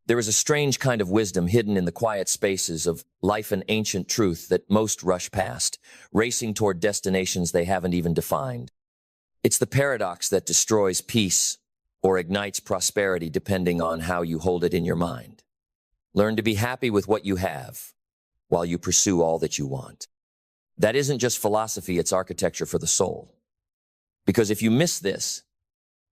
There is a strange kind of wisdom hidden in the quiet spaces of life, an ancient truth that most rush past, racing toward destinations they haven't even defined. It's the paradox that destroys peace or ignites prosperity depending on how you hold it in your mind. Learn to be happy with what you have while you pursue all that you want. That isn't just philosophy, it's architecture for the soul. Because if you miss this,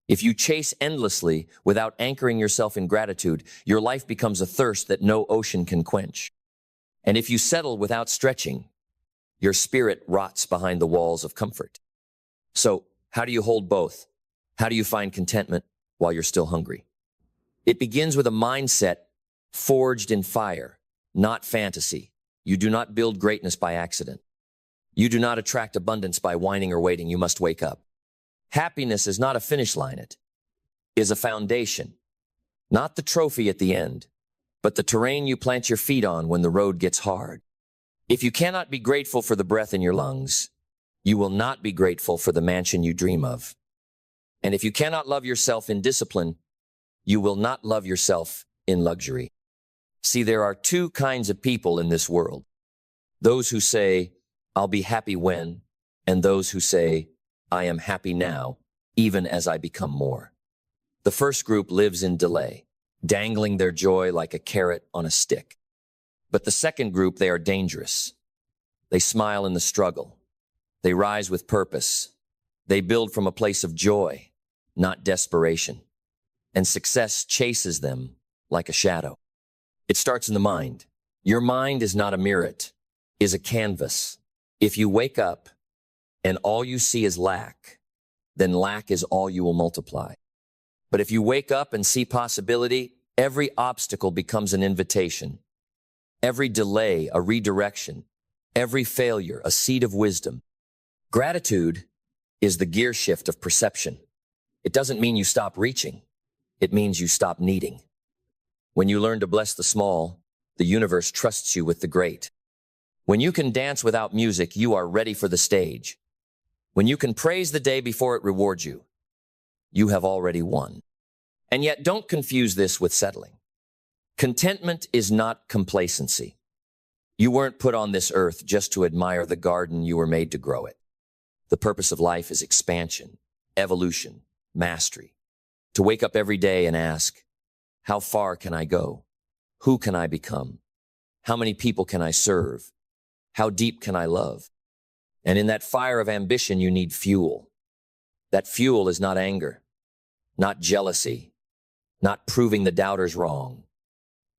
if you chase endlessly without anchoring yourself in gratitude, your life becomes a thirst that no ocean can quench. And if you settle without stretching, your spirit rots behind the walls of comfort. So, how do you hold both? How do you find contentment while you're still hungry? It begins with a mindset forged in fire, not fantasy. You do not build greatness by accident. You do not attract abundance by whining or waiting. You must wake up. Happiness is not a finish line. It is a foundation, not the trophy at the end, but the terrain you plant your feet on when the road gets hard. If you cannot be grateful for the breath in your lungs, you will not be grateful for the mansion you dream of. And if you cannot love yourself in discipline, you will not love yourself in luxury. See, there are two kinds of people in this world. Those who say, "I'll be happy when," and those who say, "I am happy now, even as I become more." The first group lives in delay, dangling their joy like a carrot on a stick. But the second group, they are dangerous. They smile in the struggle. They rise with purpose. They build from a place of joy, not desperation. And success chases them like a shadow. It starts in the mind. Your mind is not a mirror, it is a canvas. If you wake up and all you see is lack, then lack is all you will multiply. But if you wake up and see possibility, every obstacle becomes an invitation. Every delay, a redirection. Every failure, a seed of wisdom. Gratitude is the gear shift of perception. It doesn't mean you stop reaching. It means you stop needing. When you learn to bless the small, the universe trusts you with the great. When you can dance without music, you are ready for the stage. When you can praise the day before it rewards you, you have already won. And yet, don't confuse this with settling. Contentment is not complacency. You weren't put on this earth just to admire the garden, you were made to grow it. The purpose of life is expansion, evolution, mastery. To wake up every day and ask, how far can I go? Who can I become? How many people can I serve? How deep can I love? And in that fire of ambition, you need fuel. That fuel is not anger, not jealousy, not proving the doubters wrong.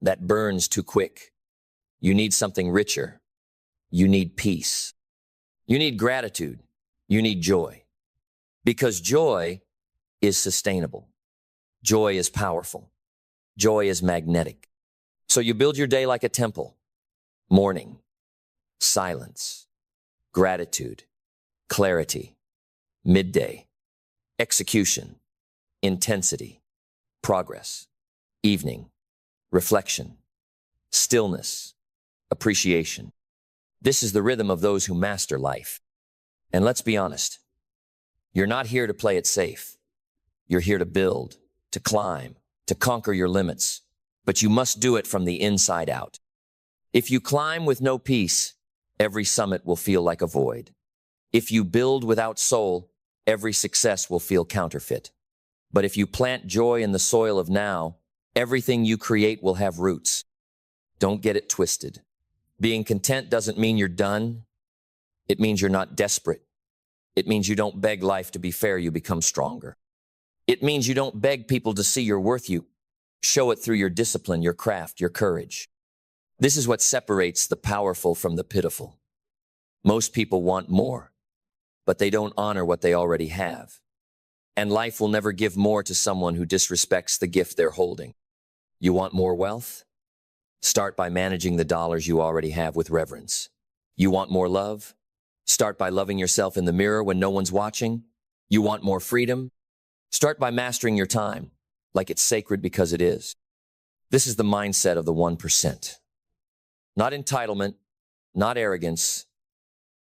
That burns too quick. You need something richer. You need peace. You need gratitude. You need joy. Because joy is sustainable. Joy is powerful. Joy is magnetic. So you build your day like a temple. Morning, silence, gratitude, clarity, midday, execution, intensity, progress, evening, reflection, stillness, appreciation. This is the rhythm of those who master life. And let's be honest, you're not here to play it safe. You're here to build, to climb, to conquer your limits, but you must do it from the inside out. If you climb with no peace, every summit will feel like a void. If you build without soul, every success will feel counterfeit. But if you plant joy in the soil of now, everything you create will have roots. Don't get it twisted. Being content doesn't mean you're done. It means you're not desperate. It means you don't beg life to be fair, you become stronger. It means you don't beg people to see your worth, you show it through your discipline, your craft, your courage. This is what separates the powerful from the pitiful. Most people want more, but they don't honor what they already have. And life will never give more to someone who disrespects the gift they're holding. You want more wealth? Start by managing the dollars you already have with reverence. You want more love? Start by loving yourself in the mirror when no one's watching. You want more freedom? Start by mastering your time, like it's sacred because it is. This is the mindset of the 1%. Not entitlement, not arrogance,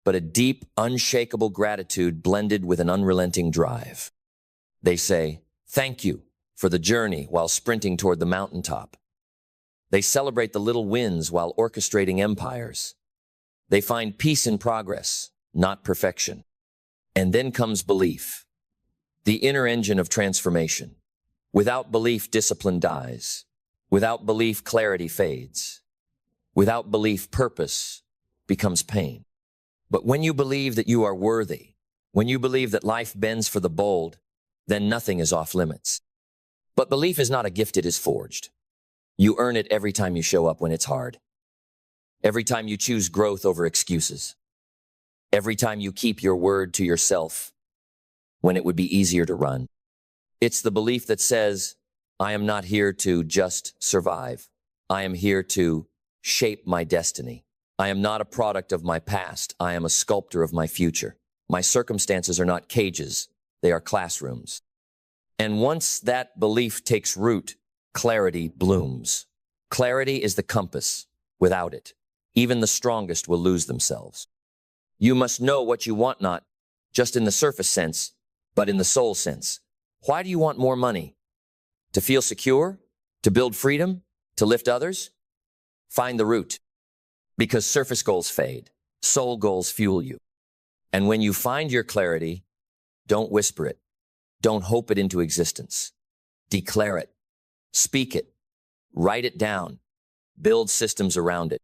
but a deep, unshakable gratitude blended with an unrelenting drive. They say, thank you for the journey while sprinting toward the mountaintop. They celebrate the little wins while orchestrating empires. They find peace in progress, not perfection. And then comes belief, the inner engine of transformation. Without belief, discipline dies. Without belief, clarity fades. Without belief, purpose becomes pain. But when you believe that you are worthy, when you believe that life bends for the bold, then nothing is off limits. But belief is not a gift, it is forged. You earn it every time you show up when it's hard. Every time you choose growth over excuses. Every time you keep your word to yourself when it would be easier to run. It's the belief that says, I am not here to just survive. I am here to shape my destiny. I am not a product of my past. I am a sculptor of my future. My circumstances are not cages. They are classrooms. And once that belief takes root, clarity blooms. Clarity is the compass. Without it, even the strongest will lose themselves. You must know what you want, not just in the surface sense, but in the soul sense. Why do you want more money? To feel secure? To build freedom? To lift others? Find the root. Because surface goals fade. Soul goals fuel you. And when you find your clarity, don't whisper it. Don't hope it into existence. Declare it. Speak it. Write it down. Build systems around it.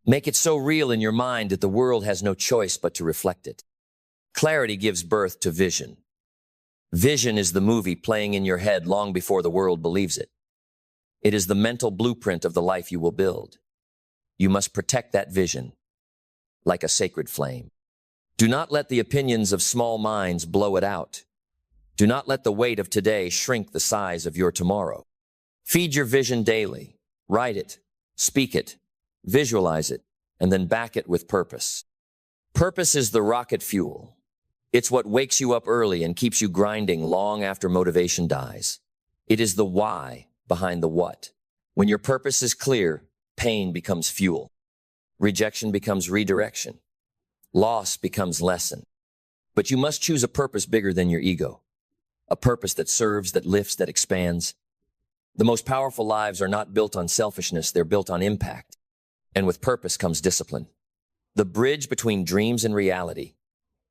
Make it so real in your mind that the world has no choice but to reflect it. Clarity gives birth to vision. Vision is the movie playing in your head long before the world believes it. It is the mental blueprint of the life you will build. You must protect that vision like a sacred flame. Do not let the opinions of small minds blow it out. Do not let the weight of today shrink the size of your tomorrow. Feed your vision daily. Write it, speak it, visualize it, and then back it with purpose. Purpose is the rocket fuel. It's what wakes you up early and keeps you grinding long after motivation dies. It is the why behind the what. When your purpose is clear, pain becomes fuel. Rejection becomes redirection. Loss becomes lesson. But you must choose a purpose bigger than your ego. A purpose that serves, that lifts, that expands. The most powerful lives are not built on selfishness, they're built on impact. And with purpose comes discipline. The bridge between dreams and reality.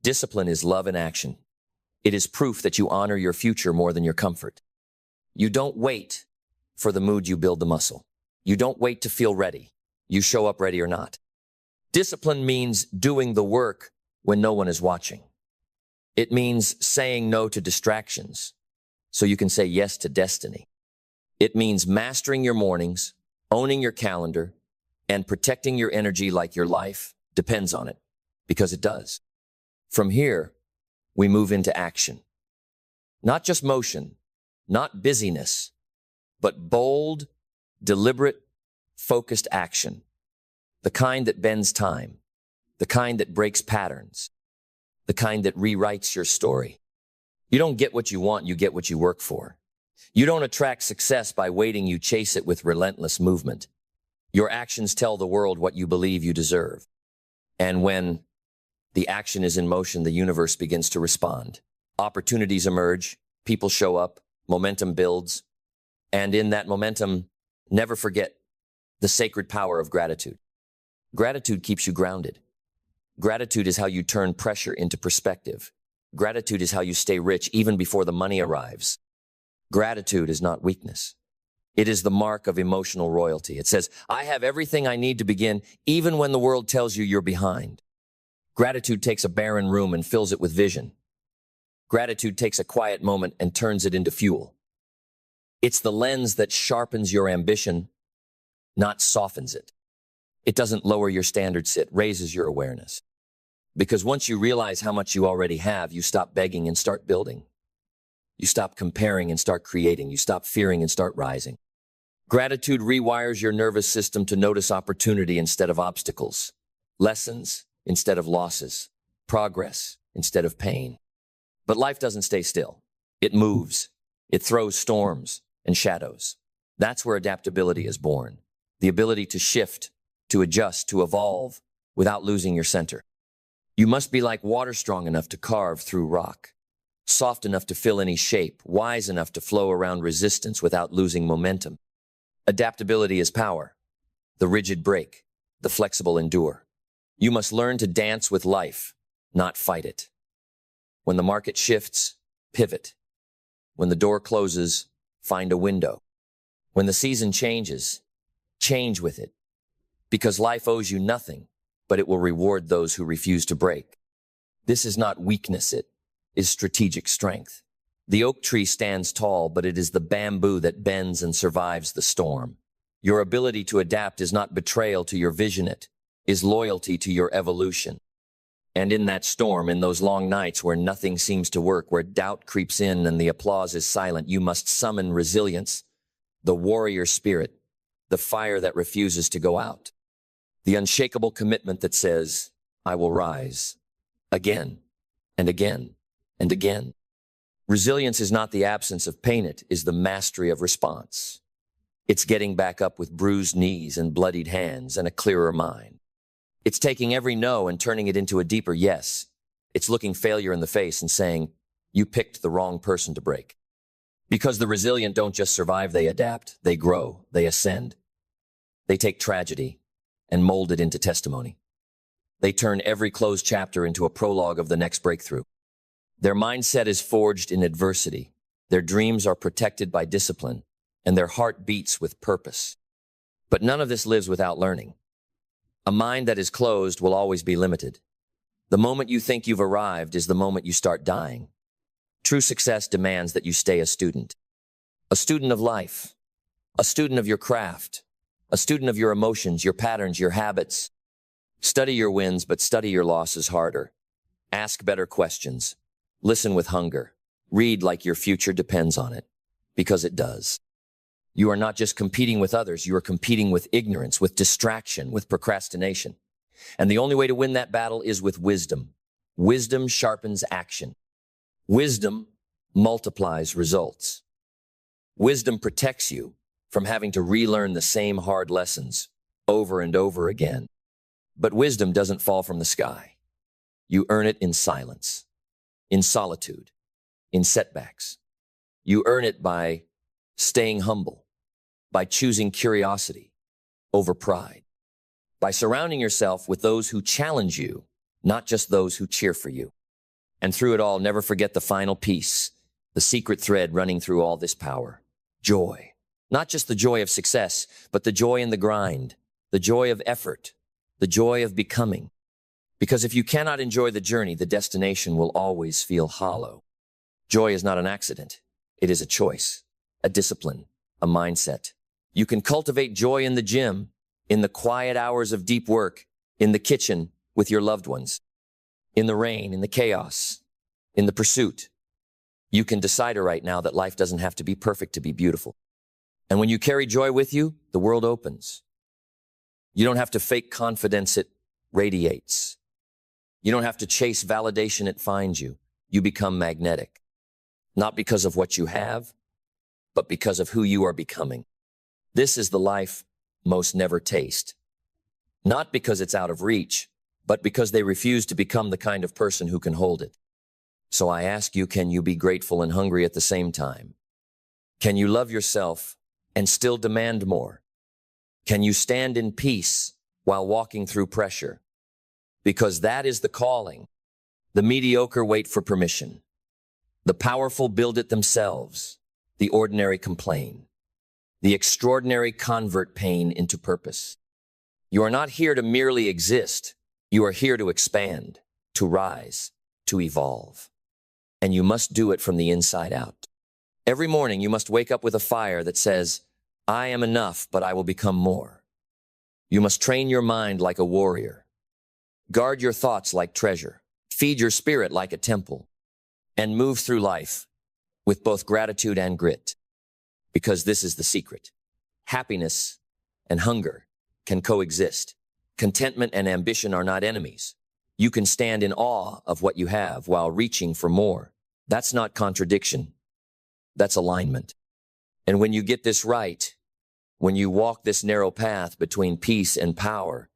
Discipline is love in action. It is proof that you honor your future more than your comfort. You don't wait for the mood, you build the muscle. You don't wait to feel ready. You show up ready or not. Discipline means doing the work when no one is watching. It means saying no to distractions so you can say yes to destiny. It means mastering your mornings, owning your calendar, and protecting your energy like your life depends on it, because it does. From here, we move into action. Not just motion, not busyness, but bold, deliberate, focused action. The kind that bends time, the kind that breaks patterns, the kind that rewrites your story. You don't get what you want, you get what you work for. You don't attract success by waiting, you chase it with relentless movement. Your actions tell the world what you believe you deserve. And when the action is in motion, the universe begins to respond. Opportunities emerge, people show up, momentum builds. And in that momentum, never forget the sacred power of gratitude. Gratitude keeps you grounded. Gratitude is how you turn pressure into perspective. Gratitude is how you stay rich even before the money arrives. Gratitude is not weakness. It is the mark of emotional royalty. It says, I have everything I need to begin, even when the world tells you you're behind. Gratitude takes a barren room and fills it with vision. Gratitude takes a quiet moment and turns it into fuel. It's the lens that sharpens your ambition, not softens it. It doesn't lower your standards, it raises your awareness. Because once you realize how much you already have, you stop begging and start building. You stop comparing and start creating. You stop fearing and start rising. Gratitude rewires your nervous system to notice opportunity instead of obstacles, lessons instead of losses, progress instead of pain. But life doesn't stay still. It moves. It throws storms and shadows. That's where adaptability is born. The ability to shift, to adjust, to evolve without losing your center. You must be like water, strong enough to carve through rock, soft enough to fill any shape, wise enough to flow around resistance without losing momentum. Adaptability is power. The rigid break, the flexible endure. You must learn to dance with life, not fight it. When the market shifts, pivot. When the door closes, find a window. When the season changes, change with it. Because life owes you nothing, but it will reward those who refuse to break. This is not weakness, it is strategic strength. The oak tree stands tall, but it is the bamboo that bends and survives the storm. Your ability to adapt is not betrayal to your vision, it is loyalty to your evolution. And in that storm, in those long nights where nothing seems to work, where doubt creeps in and the applause is silent, you must summon resilience, the warrior spirit, the fire that refuses to go out, the unshakable commitment that says, I will rise, again and again and again. Resilience is not the absence of pain, it is the mastery of response. It's getting back up with bruised knees and bloodied hands and a clearer mind. It's taking every no and turning it into a deeper yes. It's looking failure in the face and saying, you picked the wrong person to break. Because the resilient don't just survive, they adapt, they grow, they ascend. They take tragedy and mold it into testimony. They turn every closed chapter into a prologue of the next breakthrough. Their mindset is forged in adversity. Their dreams are protected by discipline, and their heart beats with purpose. But none of this lives without learning. A mind that is closed will always be limited. The moment you think you've arrived is the moment you start dying. True success demands that you stay a student of life, a student of your craft, a student of your emotions, your patterns, your habits. Study your wins, but study your losses harder. Ask better questions. Listen with hunger. Read like your future depends on it, because it does. You are not just competing with others, you are competing with ignorance, with distraction, with procrastination. And the only way to win that battle is with wisdom. Wisdom sharpens action. Wisdom multiplies results. Wisdom protects you from having to relearn the same hard lessons over and over again. But wisdom doesn't fall from the sky. You earn it in silence, in solitude, in setbacks. You earn it by staying humble, by choosing curiosity over pride, by surrounding yourself with those who challenge you, not just those who cheer for you. And through it all, never forget the final piece, the secret thread running through all this power: joy. Not just the joy of success, but the joy in the grind, the joy of effort, the joy of becoming. Because if you cannot enjoy the journey, the destination will always feel hollow. Joy is not an accident. It is a choice, a discipline, a mindset. You can cultivate joy in the gym, in the quiet hours of deep work, in the kitchen with your loved ones, in the rain, in the chaos, in the pursuit. You can decide right now that life doesn't have to be perfect to be beautiful. And when you carry joy with you, the world opens. You don't have to fake confidence, it radiates. You don't have to chase validation, it finds you. You become magnetic. Not because of what you have, but because of who you are becoming. This is the life most never taste. Not because it's out of reach, but because they refuse to become the kind of person who can hold it. So I ask you, can you be grateful and hungry at the same time? Can you love yourself and still demand more? Can you stand in peace while walking through pressure? Because that is the calling. The mediocre wait for permission. The powerful build it themselves. The ordinary complain. The extraordinary convert pain into purpose. You are not here to merely exist. You are here to expand, to rise, to evolve. And you must do it from the inside out. Every morning you must wake up with a fire that says, I am enough, but I will become more. You must train your mind like a warrior. Guard your thoughts like treasure. Feed your spirit like a temple. And move through life with both gratitude and grit. Because this is the secret. Happiness and hunger can coexist. Contentment and ambition are not enemies. You can stand in awe of what you have while reaching for more. That's not contradiction. That's alignment. And when you get this right, when you walk this narrow path between peace and power,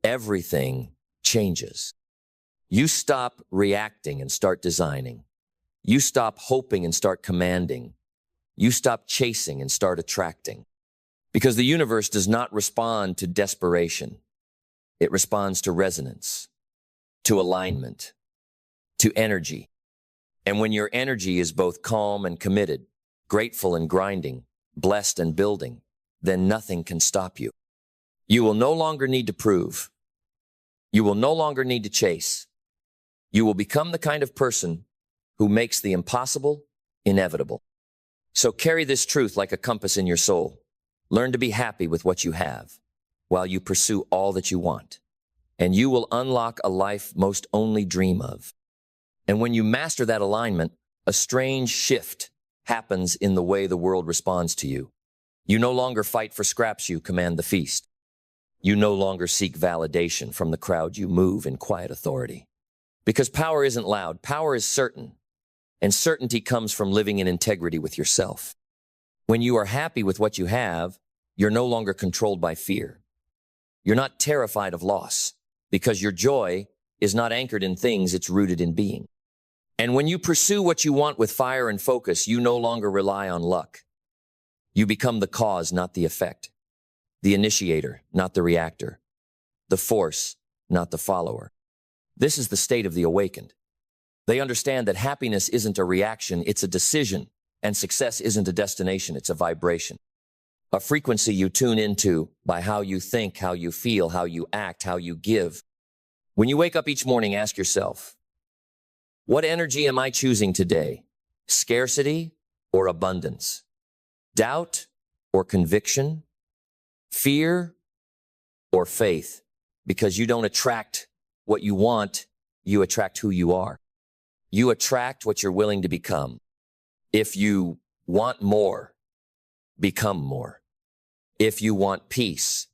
everything changes. You stop reacting and start designing. You stop hoping and start commanding. You stop chasing and start attracting. Because the universe does not respond to desperation. It responds to resonance, to alignment, to energy. And when your energy is both calm and committed, grateful and grinding, blessed and building, then nothing can stop you. You will no longer need to prove. You will no longer need to chase. You will become the kind of person who makes the impossible inevitable. So carry this truth like a compass in your soul. Learn to be happy with what you have while you pursue all that you want. And you will unlock a life most only dream of. And when you master that alignment, a strange shift happens in the way the world responds to you. You no longer fight for scraps, you command the feast. You no longer seek validation from the crowd, you move in quiet authority. Because power isn't loud, power is certain. And certainty comes from living in integrity with yourself. When you are happy with what you have, you're no longer controlled by fear. You're not terrified of loss, because your joy is not anchored in things, it's rooted in being. And when you pursue what you want with fire and focus, you no longer rely on luck. You become the cause, not the effect. The initiator, not the reactor. The force, not the follower. This is the state of the awakened. They understand that happiness isn't a reaction, it's a decision, and success isn't a destination, it's a vibration. A frequency you tune into by how you think, how you feel, how you act, how you give. When you wake up each morning, ask yourself, what energy am I choosing today? Scarcity or abundance? Doubt or conviction? Fear or faith? Because you don't attract what you want, you attract who you are. You attract what you're willing to become. If you want more, become more. If you want peace,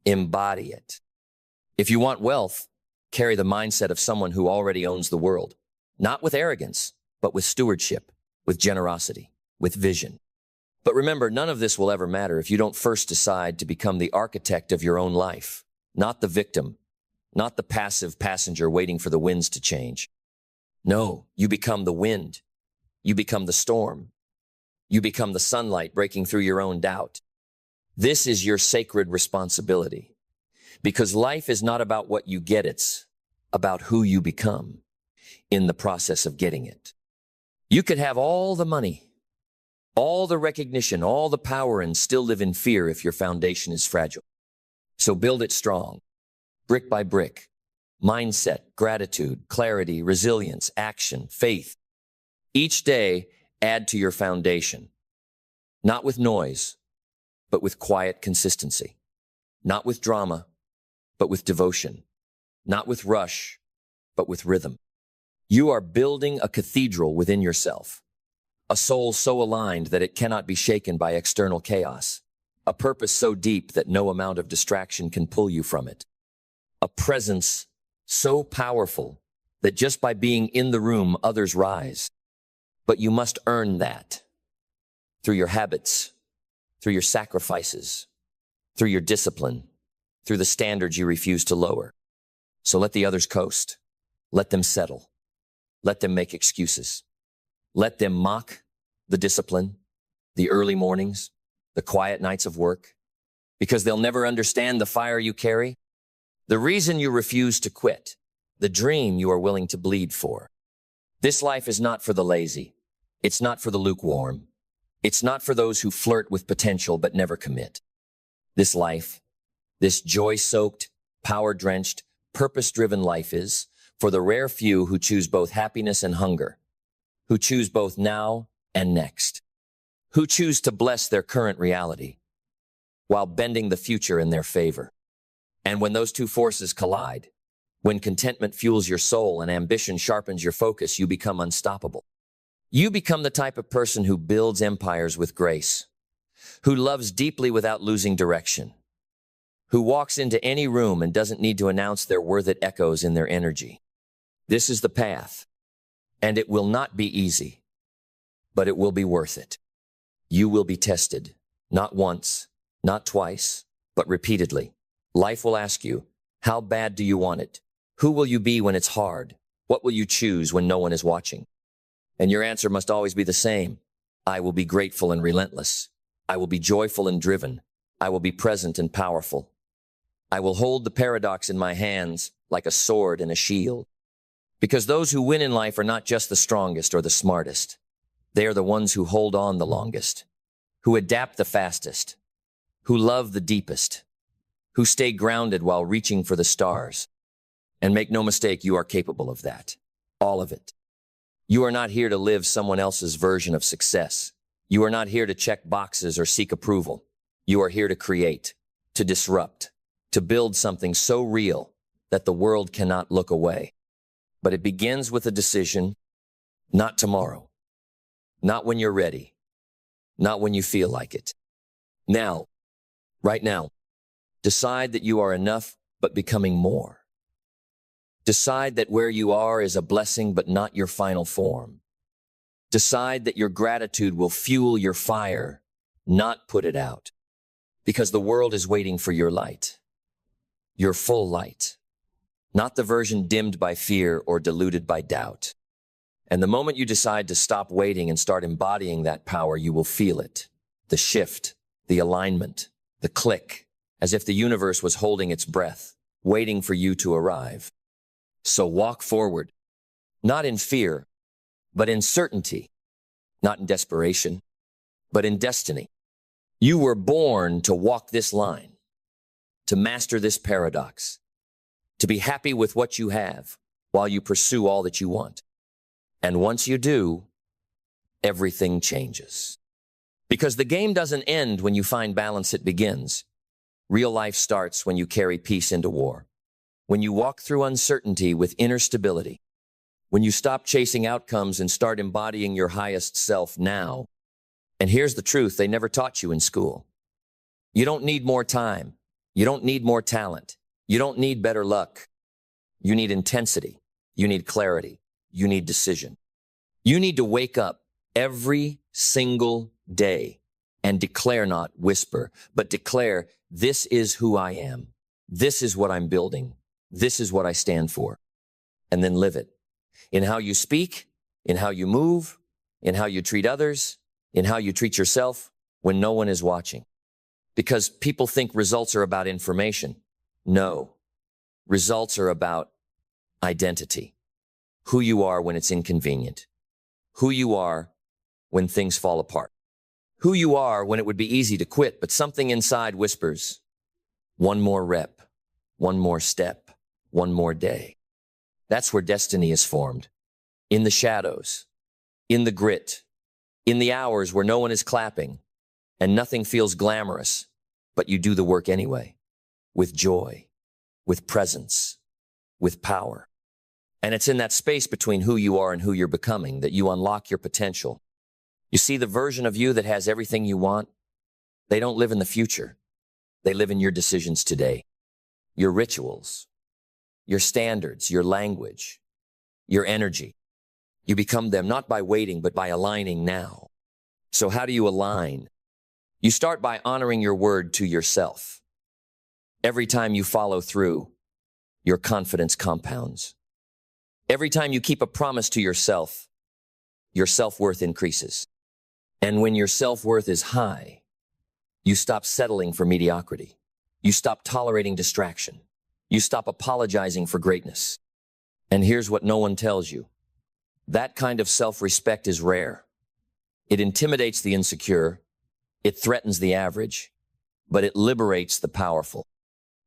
embody it. If you want wealth, carry the mindset of someone who already owns the world. Not with arrogance, but with stewardship, with generosity, with vision. But remember, none of this will ever matter if you don't first decide to become the architect of your own life, not the victim, not the passive passenger waiting for the winds to change. No, you become the wind. You become the storm. You become the sunlight breaking through your own doubt. This is your sacred responsibility. Because life is not about what you get, it's about who you become in the process of getting it. You could have all the money, all the recognition, all the power, and still live in fear if your foundation is fragile. So build it strong, brick by brick. Mindset, gratitude, clarity, resilience, action, faith. Each day, add to your foundation. Not with noise, but with quiet consistency. Not with drama, but with devotion. Not with rush, but with rhythm. You are building a cathedral within yourself. A soul so aligned that it cannot be shaken by external chaos. A purpose so deep that no amount of distraction can pull you from it. A presence so powerful that just by being in the room, others rise. But you must earn that through your habits, through your sacrifices, through your discipline, through the standards you refuse to lower. So let the others coast. Let them settle. Let them make excuses. Let them mock the discipline, the early mornings, the quiet nights of work, because they'll never understand the fire you carry, the reason you refuse to quit, the dream you are willing to bleed for. This life is not for the lazy. It's not for the lukewarm. It's not for those who flirt with potential but never commit. This life, this joy-soaked, power-drenched, purpose-driven life is for the rare few who choose both happiness and hunger, who choose both now and next, who choose to bless their current reality while bending the future in their favor. And when those two forces collide, when contentment fuels your soul and ambition sharpens your focus, you become unstoppable. You become the type of person who builds empires with grace, who loves deeply without losing direction, who walks into any room and doesn't need to announce their worth. It echoes in their energy. This is the path, and it will not be easy, but it will be worth it. You will be tested, not once, not twice, but repeatedly. Life will ask you, how bad do you want it? Who will you be when it's hard? What will you choose when no one is watching? And your answer must always be the same. I will be grateful and relentless. I will be joyful and driven. I will be present and powerful. I will hold the paradox in my hands like a sword and a shield. Because those who win in life are not just the strongest or the smartest. They are the ones who hold on the longest, who adapt the fastest, who love the deepest, who stay grounded while reaching for the stars. And make no mistake, you are capable of that. All of it. You are not here to live someone else's version of success. You are not here to check boxes or seek approval. You are here to create, to disrupt, to build something so real that the world cannot look away. But it begins with a decision, not tomorrow, not when you're ready, not when you feel like it. Now, right now, decide that you are enough but becoming more. Decide that where you are is a blessing but not your final form. Decide that your gratitude will fuel your fire, not put it out. Because the world is waiting for your light. Your full light. Not the version dimmed by fear or diluted by doubt. And the moment you decide to stop waiting and start embodying that power, you will feel it. The shift, the alignment, the click, as if the universe was holding its breath, waiting for you to arrive. So walk forward, not in fear, but in certainty, not in desperation, but in destiny. You were born to walk this line, to master this paradox, to be happy with what you have while you pursue all that you want. And once you do, everything changes. Because the game doesn't end when you find balance, it begins. Real life starts when you carry peace into war. When you walk through uncertainty with inner stability. When you stop chasing outcomes and start embodying your highest self now. And here's the truth they never taught you in school. You don't need more time. You don't need more talent. You don't need better luck. You need intensity. You need clarity. You need decision. You need to wake up every single day and declare, not whisper, but declare, this is who I am. This is what I'm building. This is what I stand for. And then live it. In how you speak, in how you move, in how you treat others, in how you treat yourself when no one is watching. Because people think results are about information. No. Results are about identity. Who you are when it's inconvenient. Who you are when things fall apart. Who you are when it would be easy to quit, but something inside whispers, one more rep, one more step, one more day. That's where destiny is formed. In the shadows, in the grit, in the hours where no one is clapping and nothing feels glamorous, but you do the work anyway, with joy, with presence, with power. And it's in that space between who you are and who you're becoming that you unlock your potential. You see, the version of you that has everything you want, they don't live in the future. They live in your decisions today, your rituals, your standards, your language, your energy. You become them not by waiting, but by aligning now. So how do you align? You start by honoring your word to yourself. Every time you follow through, your confidence compounds. Every time you keep a promise to yourself, your self-worth increases. And when your self-worth is high, you stop settling for mediocrity. You stop tolerating distraction. You stop apologizing for greatness. And here's what no one tells you. That kind of self-respect is rare. It intimidates the insecure. It threatens the average. But it liberates the powerful.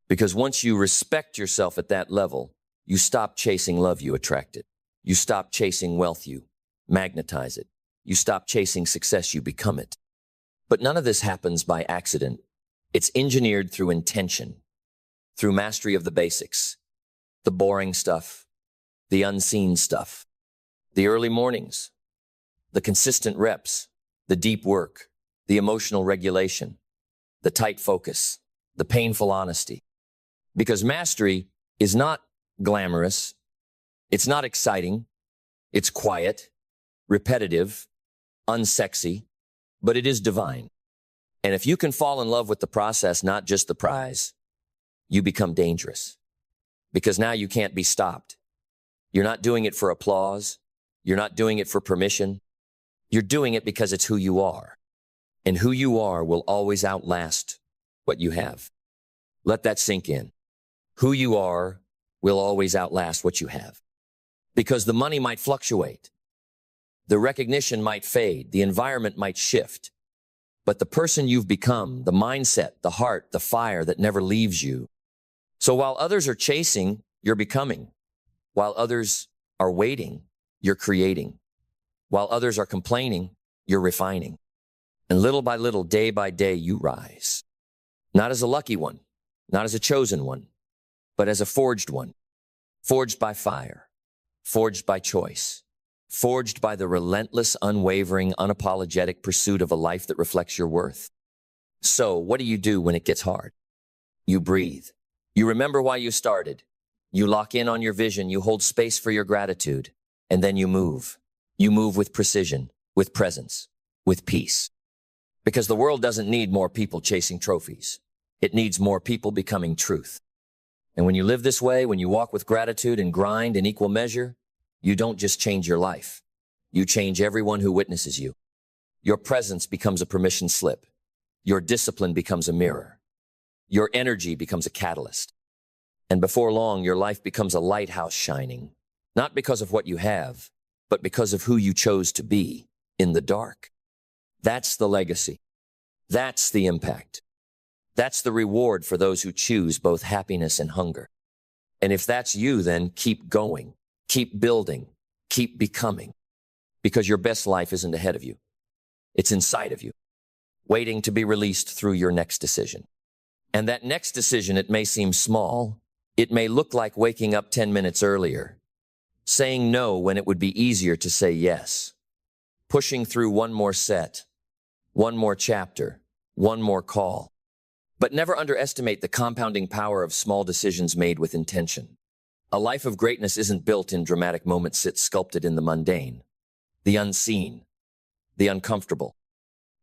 Because once you respect yourself at that level, you stop chasing love, you attract it. You stop chasing wealth, you magnetize it. You stop chasing success, you become it. But none of this happens by accident. It's engineered through intention, through mastery of the basics, the boring stuff, the unseen stuff, the early mornings, the consistent reps, the deep work, the emotional regulation, the tight focus, the painful honesty. Because mastery is not glamorous. It's not exciting. It's quiet, repetitive, unsexy, but it is divine. And if you can fall in love with the process, not just the prize, you become dangerous. Because now you can't be stopped. You're not doing it for applause. You're not doing it for permission. You're doing it because it's who you are. And who you are will always outlast what you have. Let that sink in. Who you are will always outlast what you have. Because the money might fluctuate. The recognition might fade. The environment might shift. But the person you've become, the mindset, the heart, the fire that never leaves you. So while others are chasing, you're becoming. While others are waiting, you're creating. While others are complaining, you're refining. And little by little, day by day, you rise. Not as a lucky one, not as a chosen one, but as a forged one. Forged by fire, forged by choice, forged by the relentless, unwavering, unapologetic pursuit of a life that reflects your worth. So, what do you do when it gets hard? You breathe. You remember why you started. You lock in on your vision. You hold space for your gratitude. And then you move. You move with precision, with presence, with peace. Because the world doesn't need more people chasing trophies. It needs more people becoming truth. And when you live this way, when you walk with gratitude and grind in equal measure, you don't just change your life. You change everyone who witnesses you. Your presence becomes a permission slip. Your discipline becomes a mirror. Your energy becomes a catalyst. And before long, your life becomes a lighthouse shining, not because of what you have, but because of who you chose to be in the dark. That's the legacy. That's the impact. That's the reward for those who choose both happiness and hunger. And if that's you, then keep going, keep building, keep becoming, because your best life isn't ahead of you. It's inside of you, waiting to be released through your next decision. And that next decision, it may seem small. It may look like waking up 10 minutes earlier, saying no when it would be easier to say yes, pushing through one more set, one more chapter, one more call. But never underestimate the compounding power of small decisions made with intention. A life of greatness isn't built in dramatic moments, it's sculpted in the mundane, the unseen, the uncomfortable,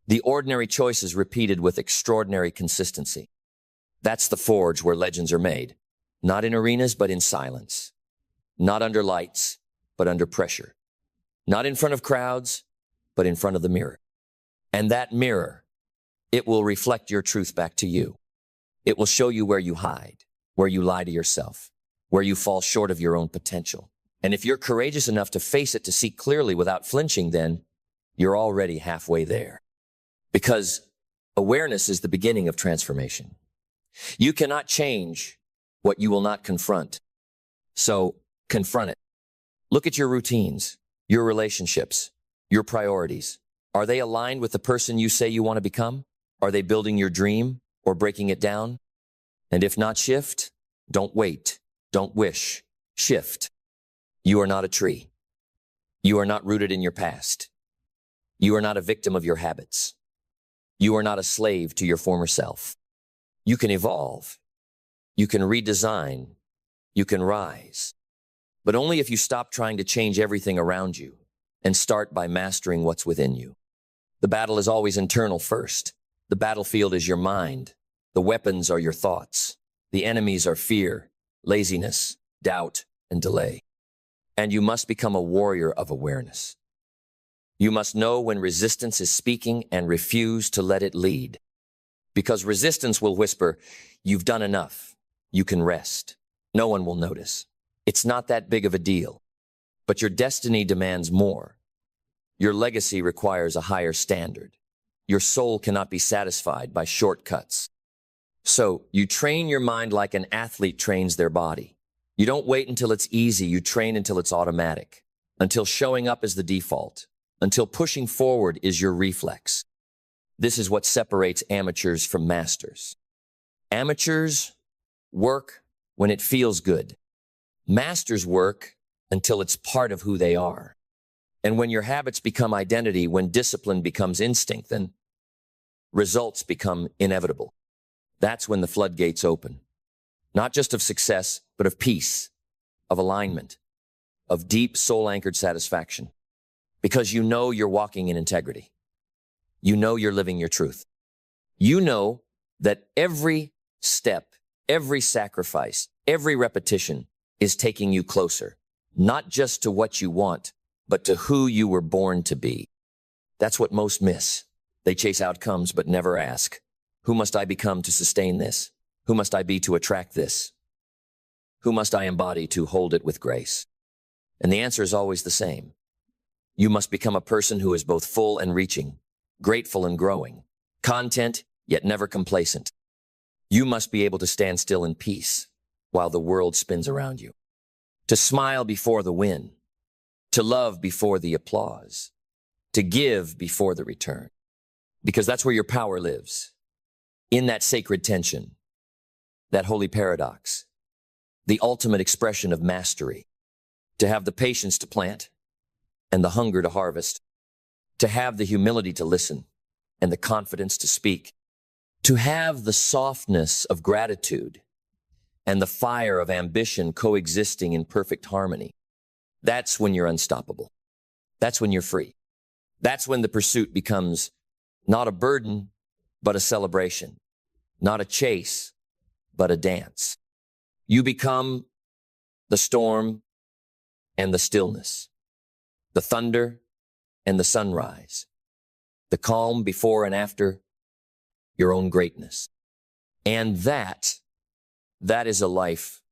the ordinary choices repeated with extraordinary consistency. That's the forge where legends are made, not in arenas, but in silence, not under lights, but under pressure, not in front of crowds, but in front of the mirror. And that mirror, it will reflect your truth back to you. It will show you where you hide, where you lie to yourself, where you fall short of your own potential. And if you're courageous enough to face it, to see clearly without flinching, then you're already halfway there. Because awareness is the beginning of transformation. You cannot change what you will not confront. So confront it. Look at your routines, your relationships, your priorities. Are they aligned with the person you say you want to become? Are they building your dream or breaking it down? And if not, shift. Don't wait. Don't wish. Shift. You are not a tree. You are not rooted in your past. You are not a victim of your habits. You are not a slave to your former self. You can evolve. You can redesign. You can rise. But only if you stop trying to change everything around you and start by mastering what's within you. The battle is always internal first. The battlefield is your mind. The weapons are your thoughts. The enemies are fear, laziness, doubt, and delay. And you must become a warrior of awareness. You must know when resistance is speaking and refuse to let it lead. Because resistance will whisper, "You've done enough. You can rest. No one will notice. It's not that big of a deal." But your destiny demands more. Your legacy requires a higher standard. Your soul cannot be satisfied by shortcuts. So you train your mind like an athlete trains their body. You don't wait until it's easy. You train until it's automatic, until showing up is the default, until pushing forward is your reflex. This is what separates amateurs from masters. Amateurs work when it feels good. Masters work until it's part of who they are. And when your habits become identity, when discipline becomes instinct, then results become inevitable. That's when the floodgates open. Not just of success, but of peace, of alignment, of deep soul-anchored satisfaction. Because you know you're walking in integrity. You know you're living your truth. You know that every step, every sacrifice, every repetition is taking you closer, not just to what you want, but to who you were born to be. That's what most miss. They chase outcomes, but never ask, Who must I become to sustain this? Who must I be to attract this? Who must I embody to hold it with grace? And the answer is always the same. You must become a person who is both full and reaching, grateful and growing, content yet never complacent. You must be able to stand still in peace while the world spins around you, to smile before the win, to love before the applause, to give before the return, because that's where your power lives, in that sacred tension, that holy paradox, the ultimate expression of mastery, to have the patience to plant and the hunger to harvest, to have the humility to listen and the confidence to speak, to have the softness of gratitude and the fire of ambition coexisting in perfect harmony. That's when you're unstoppable. That's when you're free. That's when the pursuit becomes not a burden, but a celebration, not a chase, but a dance. You become the storm and the stillness, the thunder and the sunrise, the calm before and after your own greatness. And that is a life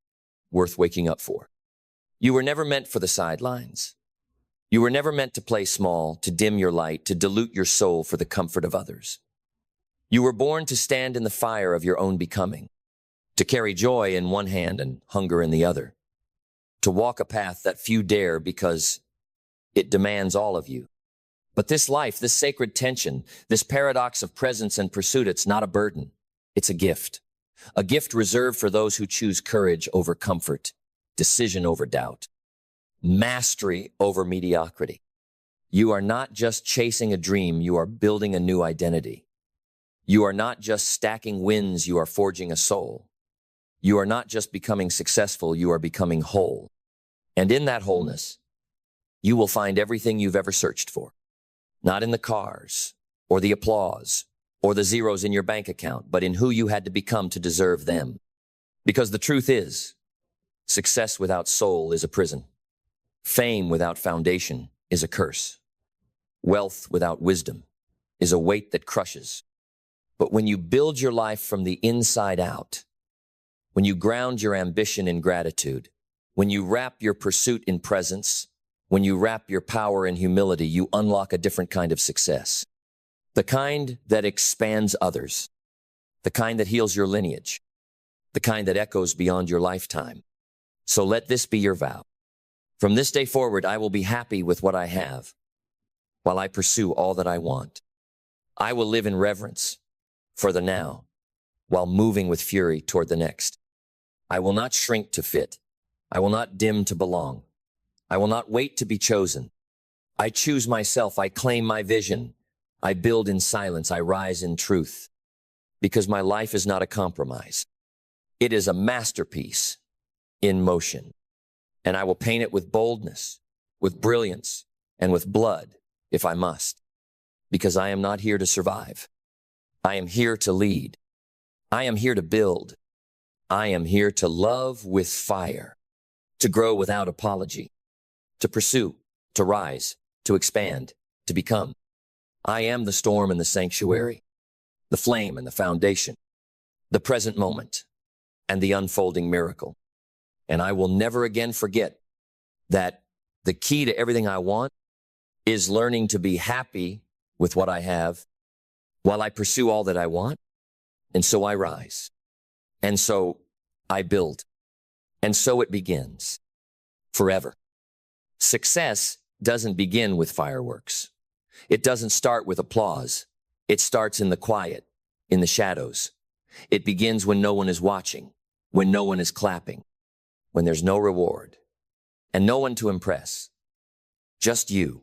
worth waking up for. You were never meant for the sidelines. You were never meant to play small, to dim your light, to dilute your soul for the comfort of others. You were born to stand in the fire of your own becoming, to carry joy in one hand and hunger in the other, to walk a path that few dare because it demands all of you. But this life, this sacred tension, this paradox of presence and pursuit, it's not a burden. It's a gift reserved for those who choose courage over comfort, decision over doubt, mastery over mediocrity. You are not just chasing a dream, you are building a new identity. You are not just stacking wins, you are forging a soul. You are not just becoming successful, you are becoming whole. And in that wholeness, you will find everything you've ever searched for. Not in the cars, or the applause, or the zeros in your bank account, but in who you had to become to deserve them. Because the truth is, success without soul is a prison. Fame without foundation is a curse. Wealth without wisdom is a weight that crushes. But when you build your life from the inside out, when you ground your ambition in gratitude, when you wrap your pursuit in presence, when you wrap your power in humility, you unlock a different kind of success. The kind that expands others, the kind that heals your lineage, the kind that echoes beyond your lifetime. So let this be your vow. From this day forward, I will be happy with what I have while I pursue all that I want. I will live in reverence for the now while moving with fury toward the next. I will not shrink to fit. I will not dim to belong. I will not wait to be chosen. I choose myself. I claim my vision. I build in silence. I rise in truth. Because my life is not a compromise. It is a masterpiece in motion. And I will paint it with boldness, with brilliance, and with blood, if I must. Because I am not here to survive. I am here to lead. I am here to build. I am here to love with fire, to grow without apology, to pursue, to rise, to expand, to become. I am the storm and the sanctuary, the flame and the foundation, the present moment and the unfolding miracle. And I will never again forget that the key to everything I want is learning to be happy with what I have while I pursue all that I want. And so I rise. And so I build. And so it begins forever. Success doesn't begin with fireworks. It doesn't start with applause. It starts in the quiet, in the shadows. It begins when no one is watching, when no one is clapping, when there's no reward and no one to impress, just you.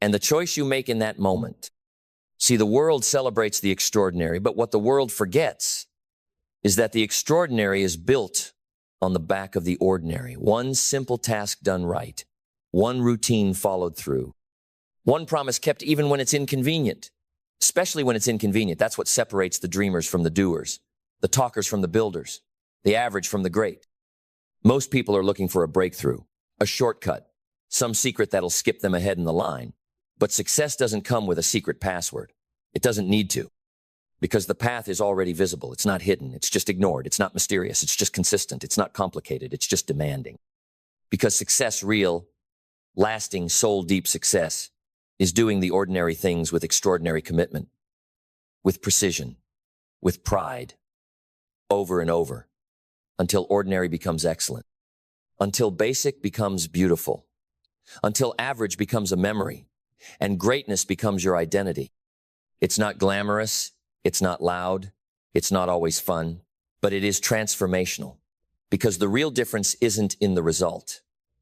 And the choice you make in that moment. See, the world celebrates the extraordinary, but what the world forgets is that the extraordinary is built on the back of the ordinary. One simple task done right, one routine followed through, one promise kept even when it's inconvenient, especially when it's inconvenient. That's what separates the dreamers from the doers, the talkers from the builders, the average from the great. Most people are looking for a breakthrough, a shortcut, some secret that'll skip them ahead in the line. But success doesn't come with a secret password. It doesn't need to. Because the path is already visible. It's not hidden. It's just ignored. It's not mysterious. It's just consistent. It's not complicated. It's just demanding. Because success, real, lasting, soul-deep success, is doing the ordinary things with extraordinary commitment, with precision, with pride, over and over, until ordinary becomes excellent, until basic becomes beautiful, until average becomes a memory, and greatness becomes your identity. It's not glamorous. It's not loud. It's not always fun, but it is transformational, because the real difference isn't in the result.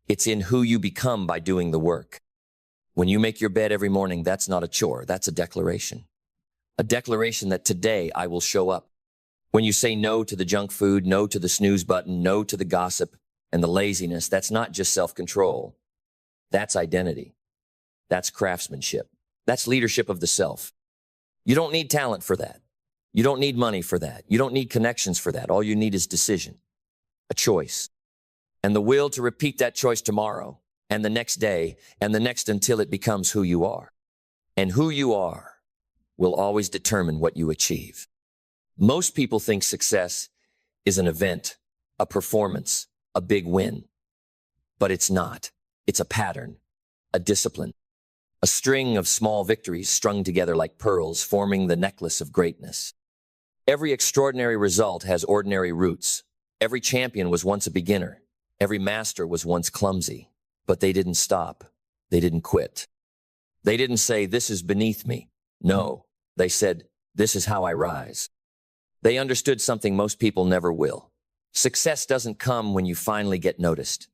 It's in who you become by doing the work. When you make your bed every morning, that's not a chore. That's a declaration. A declaration that today I will show up. When you say no to the junk food, no to the snooze button, no to the gossip and the laziness, that's not just self-control. That's identity. That's craftsmanship. That's leadership of the self. You don't need talent for that. You don't need money for that. You don't need connections for that. All you need is decision, a choice, and the will to repeat that choice tomorrow and the next day and the next until it becomes who you are. And who you are will always determine what you achieve. Most people think success is an event, a performance, a big win. But it's not. It's a pattern, a discipline, a string of small victories strung together like pearls, forming the necklace of greatness. Every extraordinary result has ordinary roots. Every champion was once a beginner. Every master was once clumsy. But they didn't stop. They didn't quit. They didn't say, "This is beneath me." No, they said, "This is how I rise." They understood something most people never will. Success doesn't come when you finally get noticed.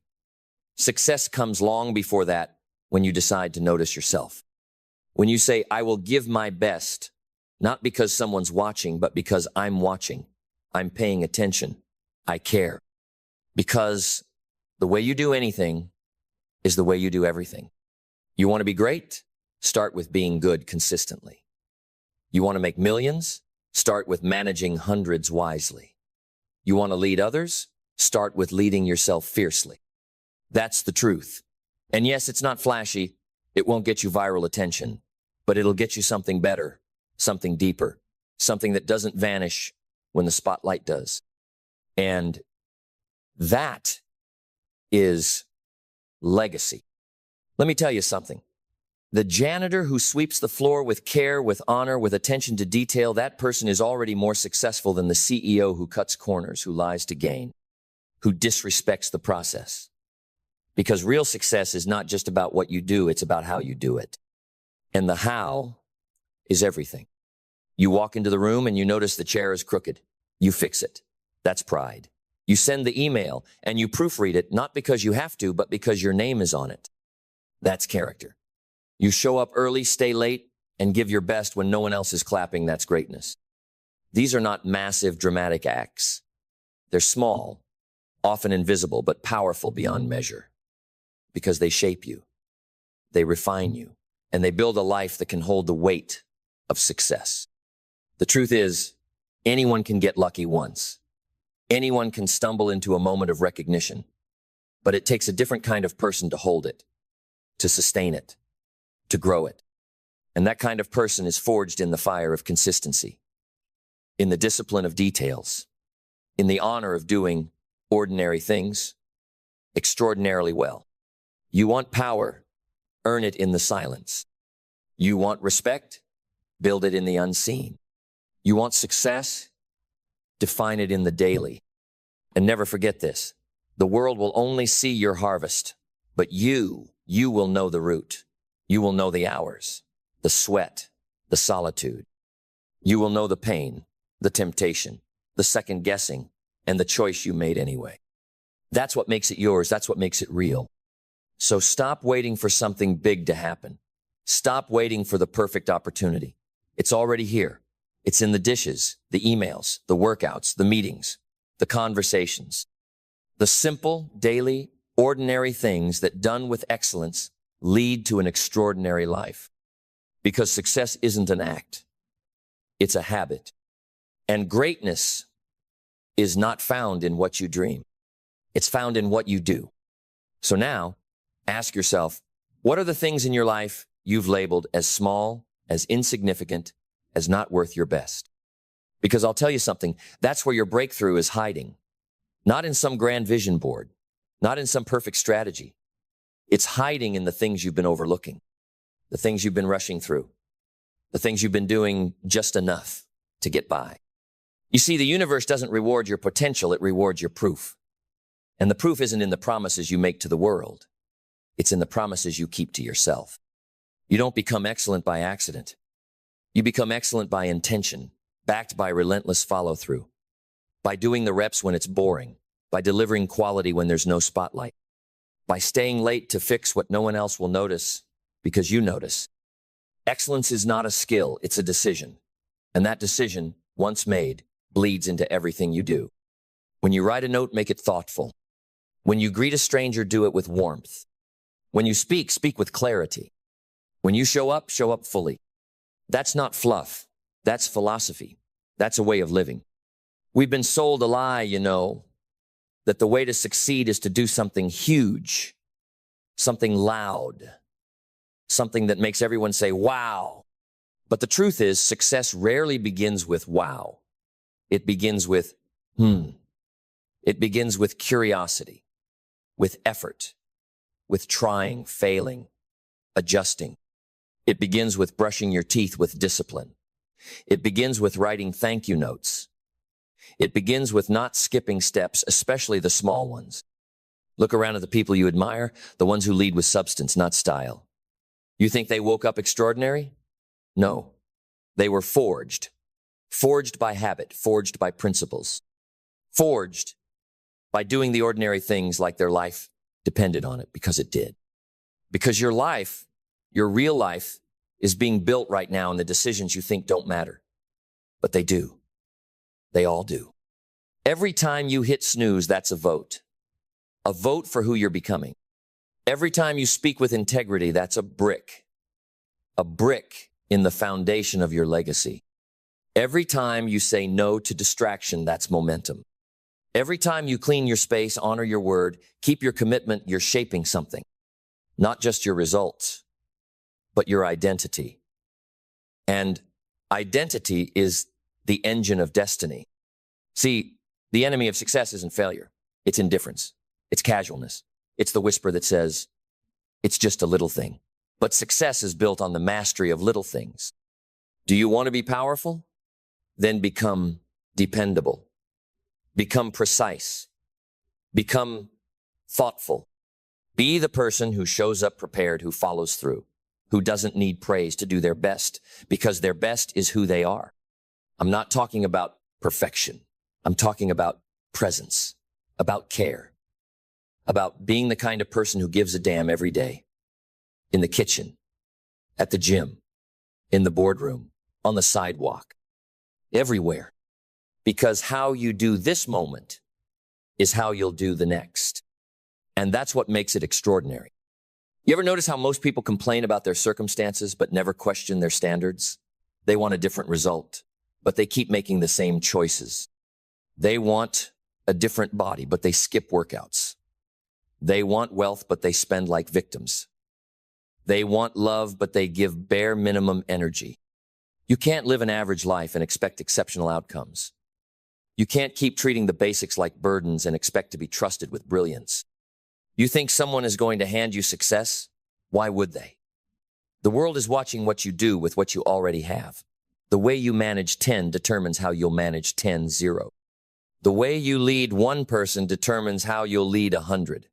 Success comes long before that, when you decide to notice yourself. When you say, "I will give my best," not because someone's watching, but because I'm watching. I'm paying attention. I care. Because the way you do anything is the way you do everything. You want to be great? Start with being good consistently. You want to make millions? Start with managing hundreds wisely. You want to lead others? Start with leading yourself fiercely. That's the truth. And yes, it's not flashy. It won't get you viral attention, but it'll get you something better, something deeper, something that doesn't vanish when the spotlight does. And that is legacy. Let me tell you something. The janitor who sweeps the floor with care, with honor, with attention to detail, that person is already more successful than the CEO who cuts corners, who lies to gain, who disrespects the process. Because real success is not just about what you do, it's about how you do it. And the how is everything. You walk into the room and you notice the chair is crooked. You fix it. That's pride. You send the email and you proofread it, not because you have to, but because your name is on it. That's character. You show up early, stay late, and give your best when no one else is clapping. That's greatness. These are not massive, dramatic acts. They're small, often invisible, but powerful beyond measure. Because they shape you, they refine you, and they build a life that can hold the weight of success. The truth is, anyone can get lucky once. Anyone can stumble into a moment of recognition, but it takes a different kind of person to hold it, to sustain it, to grow it. And that kind of person is forged in the fire of consistency, in the discipline of details, in the honor of doing ordinary things extraordinarily well. You want power, earn it in the silence. You want respect, build it in the unseen. You want success, define it in the daily. And never forget this, the world will only see your harvest, but you will know the root. You will know the hours, the sweat, the solitude. You will know the pain, the temptation, the second guessing, and the choice you made anyway. That's what makes it yours. That's what makes it real. So stop waiting for something big to happen. Stop waiting for the perfect opportunity. It's already here. It's in the dishes, the emails, the workouts, the meetings, the conversations. The simple, daily, ordinary things that done with excellence lead to an extraordinary life. Because success isn't an act. It's a habit. And greatness is not found in what you dream. It's found in what you do. So now, ask yourself, what are the things in your life you've labeled as small, as insignificant, as not worth your best? Because I'll tell you something, that's where your breakthrough is hiding. Not in some grand vision board, not in some perfect strategy. It's hiding in the things you've been overlooking, the things you've been rushing through, the things you've been doing just enough to get by. You see, the universe doesn't reward your potential, it rewards your proof. And the proof isn't in the promises you make to the world. It's in the promises you keep to yourself. You don't become excellent by accident. You become excellent by intention, backed by relentless follow-through, by doing the reps when it's boring, by delivering quality when there's no spotlight, by staying late to fix what no one else will notice because you notice. Excellence is not a skill, it's a decision. And that decision, once made, bleeds into everything you do. When you write a note, make it thoughtful. When you greet a stranger, do it with warmth. When you speak, speak with clarity. When you show up fully. That's not fluff. That's philosophy. That's a way of living. We've been sold a lie, that the way to succeed is to do something huge, something loud, something that makes everyone say, wow. But the truth is, success rarely begins with wow. It begins with, It begins with curiosity, with effort, with trying, failing, adjusting. It begins with brushing your teeth with discipline. It begins with writing thank you notes. It begins with not skipping steps, especially the small ones. Look around at the people you admire, the ones who lead with substance, not style. You think they woke up extraordinary? No. They were forged. Forged by habit, forged by principles. Forged by doing the ordinary things like their life depended on it, because it did. Because your life, your real life, is being built right now in the decisions you think don't matter. But they do. They all do. Every time you hit snooze, that's a vote. A vote for who you're becoming. Every time you speak with integrity, that's a brick. A brick in the foundation of your legacy. Every time you say no to distraction, that's momentum. Every time you clean your space, honor your word, keep your commitment, you're shaping something. Not just your results, but your identity. And identity is the engine of destiny. See, the enemy of success isn't failure. It's indifference. It's casualness. It's the whisper that says, it's just a little thing. But success is built on the mastery of little things. Do you want to be powerful? Then become dependable. Become precise. Become thoughtful. Be the person who shows up prepared, who follows through, who doesn't need praise to do their best, because their best is who they are. I'm not talking about perfection. I'm talking about presence, about care, about being the kind of person who gives a damn every day. In the kitchen, at the gym, in the boardroom, on the sidewalk, everywhere. Because how you do this moment is how you'll do the next. And that's what makes it extraordinary. You ever notice how most people complain about their circumstances but never question their standards? They want a different result, but they keep making the same choices. They want a different body, but they skip workouts. They want wealth, but they spend like victims. They want love, but they give bare minimum energy. You can't live an average life and expect exceptional outcomes. You can't keep treating the basics like burdens and expect to be trusted with brilliance. You think someone is going to hand you success? Why would they? The world is watching what you do with what you already have. The way you manage 10 determines how you'll manage 10-0. The way you lead one person determines how you'll lead 100.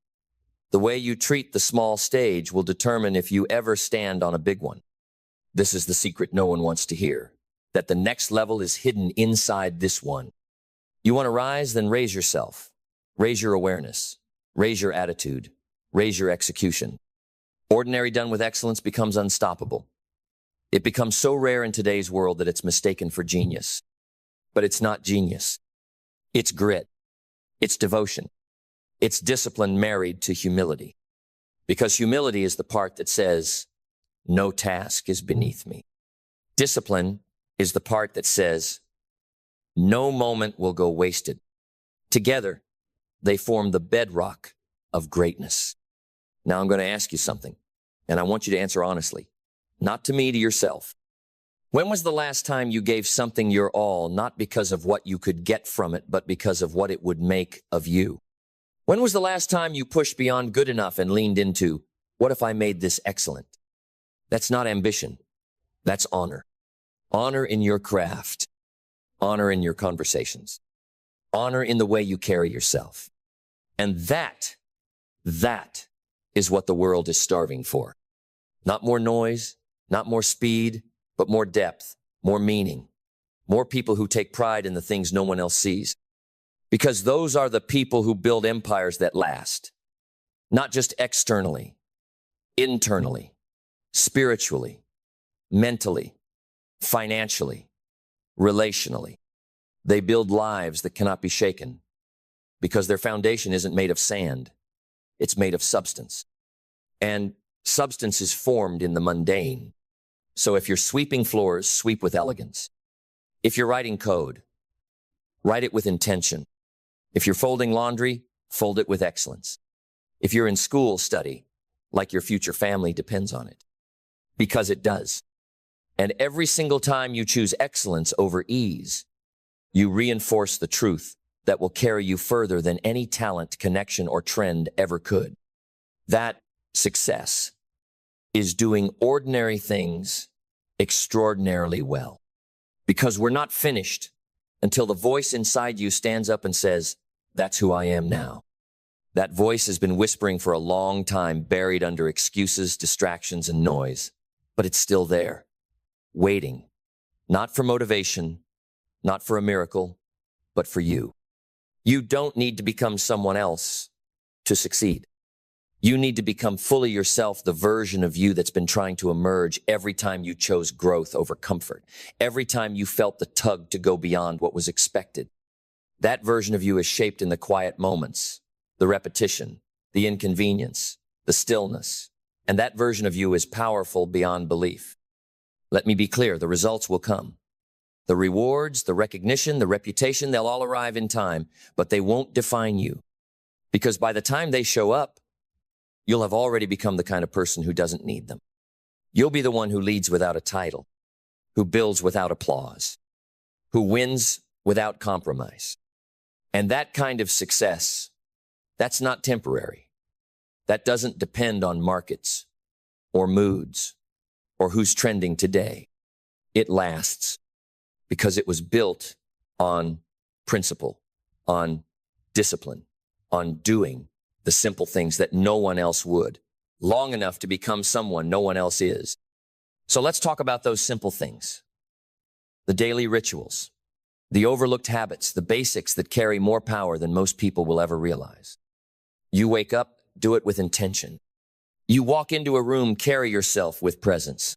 The way you treat the small stage will determine if you ever stand on a big one. This is the secret no one wants to hear, that the next level is hidden inside this one. You want to rise? Then raise yourself. Raise your awareness. Raise your attitude. Raise your execution. Ordinary done with excellence becomes unstoppable. It becomes so rare in today's world that it's mistaken for genius. But it's not genius. It's grit. It's devotion. It's discipline married to humility. Because humility is the part that says, no task is beneath me. Discipline is the part that says, no moment will go wasted. Together, they form the bedrock of greatness. Now I'm going to ask you something, and I want you to answer honestly. Not to me, to yourself. When was the last time you gave something your all, not because of what you could get from it, but because of what it would make of you? When was the last time you pushed beyond good enough and leaned into, what if I made this excellent? That's not ambition. That's honor. Honor in your craft. Honor in your conversations. Honor in the way you carry yourself. And that is what the world is starving for. Not more noise, not more speed, but more depth, more meaning, more people who take pride in the things no one else sees. Because those are the people who build empires that last. Not just externally, internally, spiritually, mentally, financially, relationally. They build lives that cannot be shaken because their foundation isn't made of sand. It's made of substance. And substance is formed in the mundane. So if you're sweeping floors, sweep with elegance. If you're writing code, write it with intention. If you're folding laundry, fold it with excellence. If you're in school, study like your future family depends on it. Because it does. And every single time you choose excellence over ease, you reinforce the truth that will carry you further than any talent, connection, or trend ever could. That success is doing ordinary things extraordinarily well. Because we're not finished until the voice inside you stands up and says, that's who I am now. That voice has been whispering for a long time, buried under excuses, distractions, and noise. But it's still there, waiting, not for motivation, not for a miracle, but for you. You don't need to become someone else to succeed. You need to become fully yourself, the version of you that's been trying to emerge every time you chose growth over comfort, every time you felt the tug to go beyond what was expected. That version of you is shaped in the quiet moments, the repetition, the inconvenience, the stillness, and that version of you is powerful beyond belief. Let me be clear, the results will come. The rewards, the recognition, the reputation, they'll all arrive in time, but they won't define you. Because by the time they show up, you'll have already become the kind of person who doesn't need them. You'll be the one who leads without a title, who builds without applause, who wins without compromise. And that kind of success, that's not temporary. That doesn't depend on markets or moods or who's trending today. It lasts because it was built on principle, on discipline, on doing the simple things that no one else would, long enough to become someone no one else is. So let's talk about those simple things. The daily rituals, the overlooked habits, the basics that carry more power than most people will ever realize. You wake up, do it with intention. You walk into a room, carry yourself with presence.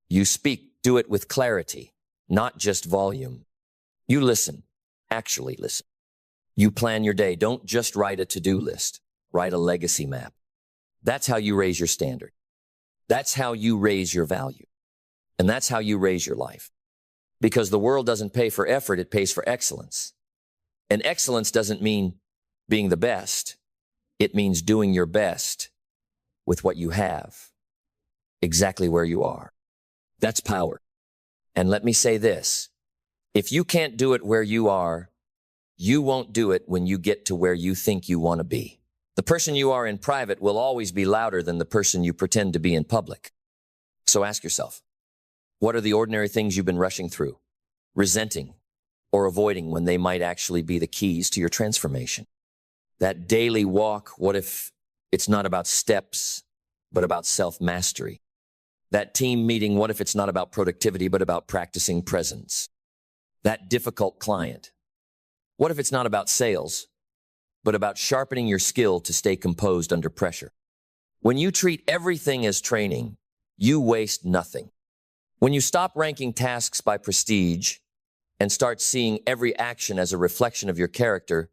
You speak, do it with clarity, not just volume. You listen, actually listen. You plan your day. Don't just write a to-do list. Write a legacy map. That's how you raise your standard. That's how you raise your value. And that's how you raise your life. Because the world doesn't pay for effort, it pays for excellence. And excellence doesn't mean being the best. It means doing your best with what you have, exactly where you are. That's power. And let me say this, if you can't do it where you are, you won't do it when you get to where you think you want to be. The person you are in private will always be louder than the person you pretend to be in public. So ask yourself, what are the ordinary things you've been rushing through, resenting, or avoiding when they might actually be the keys to your transformation? That daily walk, what if it's not about steps, but about self-mastery? That team meeting, what if it's not about productivity, but about practicing presence? That difficult client, what if it's not about sales, but about sharpening your skill to stay composed under pressure? When you treat everything as training, you waste nothing. When you stop ranking tasks by prestige and start seeing every action as a reflection of your character,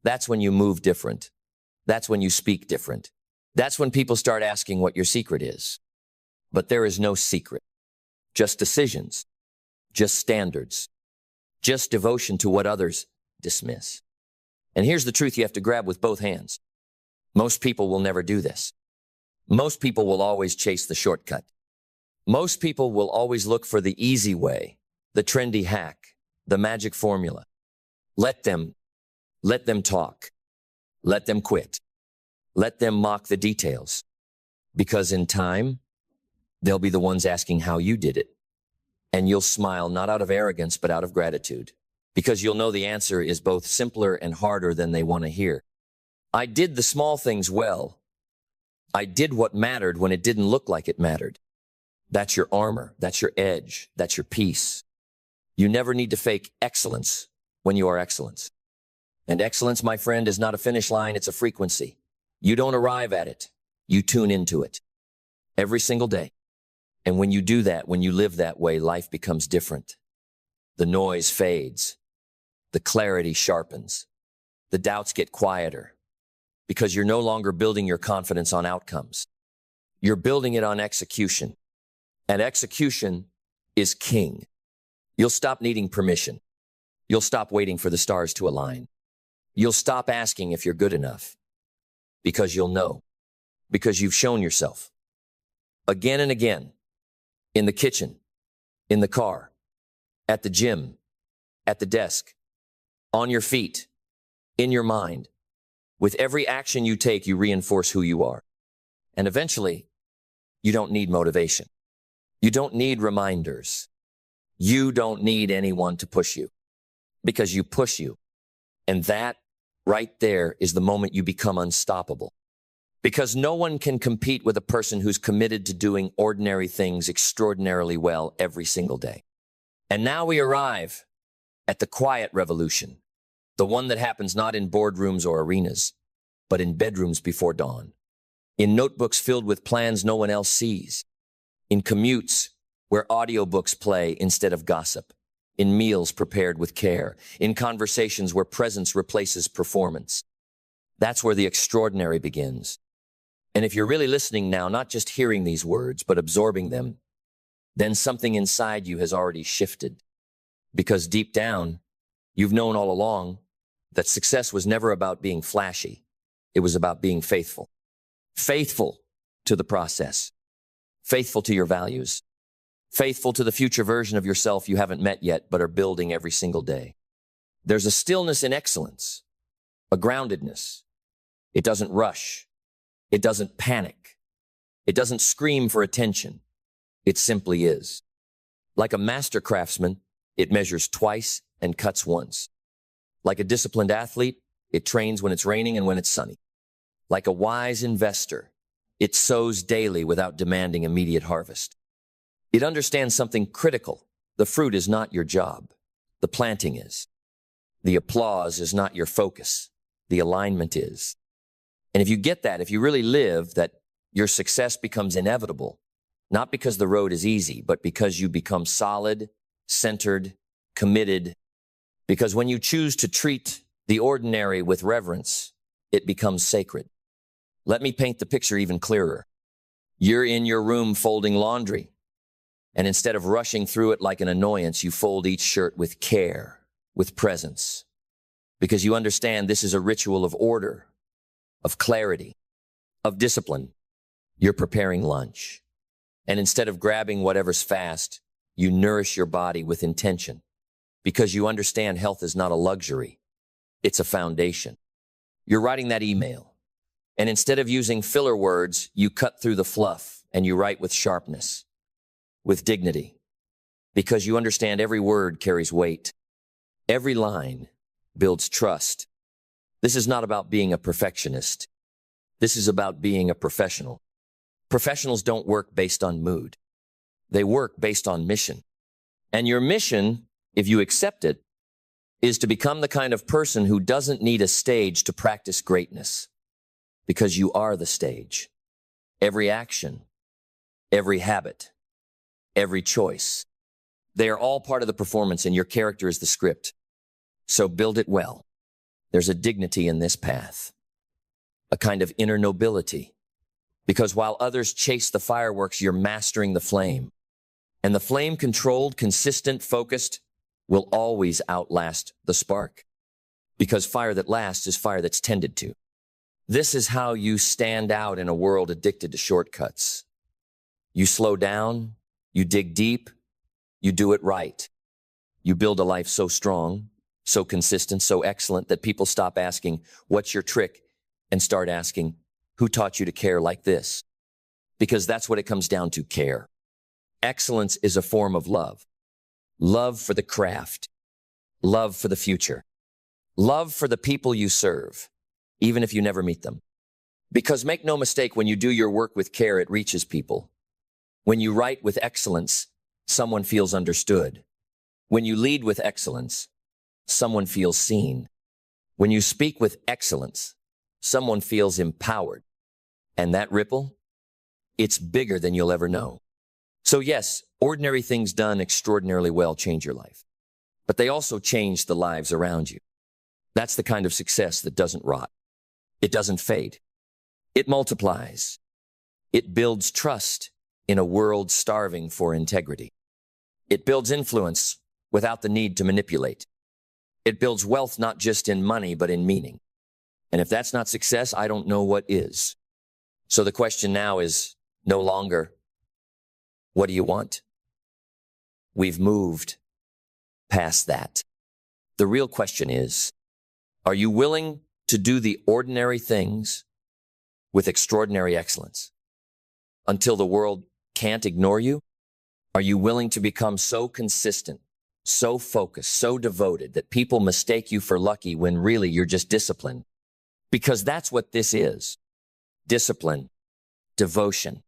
that's when you move different. That's when you speak different. That's when people start asking what your secret is. But there is no secret. Just decisions. Just standards. Just devotion to what others dismiss. And here's the truth you have to grab with both hands. Most people will never do this. Most people will always chase the shortcut. Most people will always look for the easy way, the trendy hack, the magic formula. Let them talk. Let them quit. Let them mock the details. Because in time, they'll be the ones asking how you did it. And you'll smile not out of arrogance, but out of gratitude. Because you'll know the answer is both simpler and harder than they want to hear. I did the small things well. I did what mattered when it didn't look like it mattered. That's your armor. That's your edge. That's your peace. You never need to fake excellence when you are excellence. And excellence, my friend, is not a finish line. It's a frequency. You don't arrive at it. You tune into it every single day. And when you do that, when you live that way, life becomes different. The noise fades. The clarity sharpens. The doubts get quieter because you're no longer building your confidence on outcomes. You're building it on execution. And execution is king. You'll stop needing permission. You'll stop waiting for the stars to align. You'll stop asking if you're good enough because you'll know, because you've shown yourself again and again, in the kitchen, in the car, at the gym, at the desk, on your feet, in your mind. With every action you take, you reinforce who you are. And eventually, you don't need motivation. You don't need reminders. You don't need anyone to push you because you push you. And that right there is the moment you become unstoppable. Because no one can compete with a person who's committed to doing ordinary things extraordinarily well every single day. And now we arrive at the quiet revolution, the one that happens not in boardrooms or arenas, but in bedrooms before dawn, in notebooks filled with plans no one else sees, in commutes where audiobooks play instead of gossip, in meals prepared with care, in conversations where presence replaces performance. That's where the extraordinary begins. And if you're really listening now, not just hearing these words, but absorbing them, then something inside you has already shifted. Because deep down, you've known all along that success was never about being flashy. It was about being faithful. Faithful to the process. Faithful to your values. Faithful to the future version of yourself you haven't met yet, but are building every single day. There's a stillness in excellence, a groundedness. It doesn't rush. It doesn't panic. It doesn't scream for attention. It simply is. Like a master craftsman, it measures twice and cuts once. Like a disciplined athlete, it trains when it's raining and when it's sunny. Like a wise investor, it sows daily without demanding immediate harvest. It understands something critical. The fruit is not your job. The planting is. The applause is not your focus. The alignment is. And if you get that, if you really live that, your success becomes inevitable, not because the road is easy, but because you become solid, centered, committed. Because when you choose to treat the ordinary with reverence, it becomes sacred. Let me paint the picture even clearer. You're in your room folding laundry, and instead of rushing through it like an annoyance, you fold each shirt with care, with presence, because you understand this is a ritual of order, of clarity, of discipline. You're preparing lunch. And instead of grabbing whatever's fast, you nourish your body with intention because you understand health is not a luxury. It's a foundation. You're writing that email. And instead of using filler words, you cut through the fluff and you write with sharpness, with dignity, because you understand every word carries weight. Every line builds trust. This is not about being a perfectionist. This is about being a professional. Professionals don't work based on mood. They work based on mission. And your mission, if you accept it, is to become the kind of person who doesn't need a stage to practice greatness, because you are the stage. Every action, every habit, every choice, they are all part of the performance, and your character is the script. So build it well. There's a dignity in this path, a kind of inner nobility. Because while others chase the fireworks, you're mastering the flame. And the flame controlled, consistent, focused will always outlast the spark. Because fire that lasts is fire that's tended to. This is how you stand out in a world addicted to shortcuts. You slow down, You dig deep, you do it right. You build a life so strong, so consistent, so excellent that people stop asking, "What's your trick?" and start asking, "Who taught you to care like this?" Because that's what it comes down to, care. Excellence is a form of love. Love for the craft. Love for the future. Love for the people you serve, even if you never meet them. Because make no mistake, when you do your work with care, it reaches people. When you write with excellence, someone feels understood. When you lead with excellence, someone feels seen. When you speak with excellence, someone feels empowered. And that ripple, it's bigger than you'll ever know. So yes, ordinary things done extraordinarily well change your life. But they also change the lives around you. That's the kind of success that doesn't rot. It doesn't fade. It multiplies. It builds trust in a world starving for integrity. It builds influence without the need to manipulate. It builds wealth not just in money, but in meaning. And if that's not success, I don't know what is. So the question now is no longer, what do you want? We've moved past that. The real question is, are you willing to do the ordinary things with extraordinary excellence until the world can't ignore you? Are you willing to become so consistent, so focused, so devoted that people mistake you for lucky when really you're just disciplined? Because that's what this is. Discipline, devotion,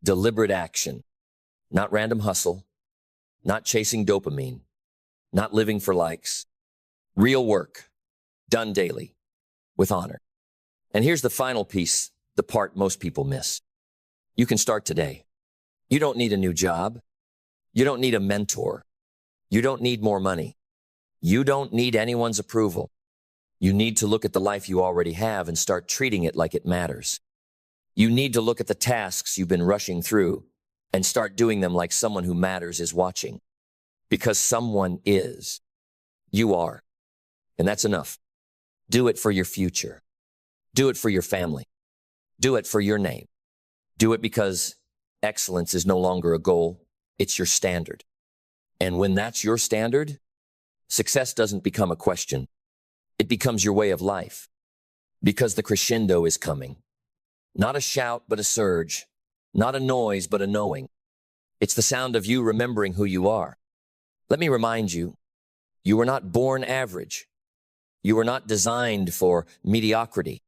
deliberate action, not random hustle, not chasing dopamine, not living for likes. Real work, done daily, with honor. And here's the final piece, the part most people miss. You can start today. You don't need a new job. You don't need a mentor. You don't need more money. You don't need anyone's approval. You need to look at the life you already have and start treating it like it matters. You need to look at the tasks you've been rushing through and start doing them like someone who matters is watching. Because someone is. You are. And that's enough. Do it for your future. Do it for your family. Do it for your name. Do it because excellence is no longer a goal. It's your standard. And when that's your standard, success doesn't become a question. It becomes your way of life. Because the crescendo is coming. Not a shout, but a surge. Not a noise, but a knowing. It's the sound of you remembering who you are. Let me remind you, you were not born average. You were not designed for mediocrity.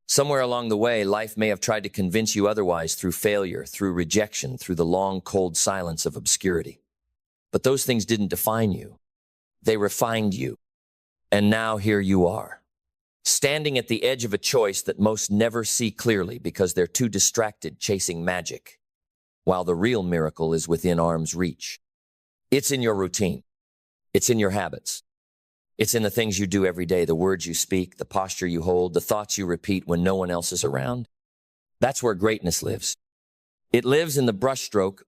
Somewhere along the way, life may have tried to convince you otherwise through failure, through rejection, through the long, cold silence of obscurity. But those things didn't define you. They refined you. And now here you are, standing at the edge of a choice that most never see clearly because they're too distracted chasing magic, while the real miracle is within arm's reach. It's in your routine. It's in your habits. It's in the things you do every day, the words you speak, the posture you hold, the thoughts you repeat when no one else is around. That's where greatness lives. It lives in the brushstroke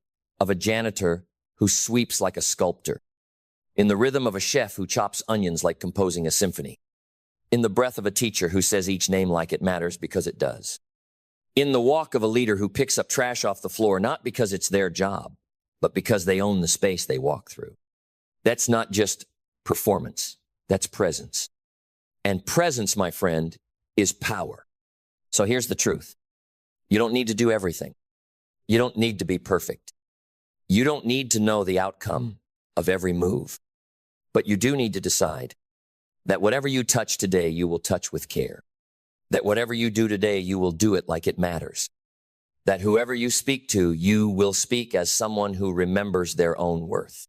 of a janitor who sweeps like a sculptor, in the rhythm of a chef who chops onions like composing a symphony, in the breath of a teacher who says each name like it matters because it does, in the walk of a leader who picks up trash off the floor not because it's their job, but because they own the space they walk through. That's not just performance. That's presence. And presence, my friend, is power. So here's the truth. You don't need to do everything. You don't need to be perfect. You don't need to know the outcome of every move. But you do need to decide that whatever you touch today, you will touch with care. That whatever you do today, you will do it like it matters. That whoever you speak to, you will speak as someone who remembers their own worth.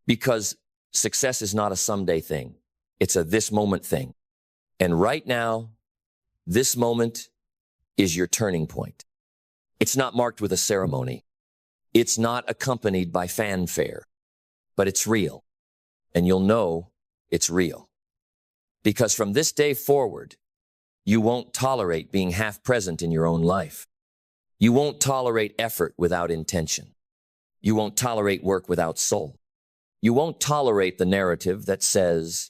Because success is not a someday thing. It's a this moment thing. And right now, this moment is your turning point. It's not marked with a ceremony. It's not accompanied by fanfare, but it's real. And you'll know it's real. Because from this day forward, you won't tolerate being half present in your own life. You won't tolerate effort without intention. You won't tolerate work without soul. You won't tolerate the narrative that says,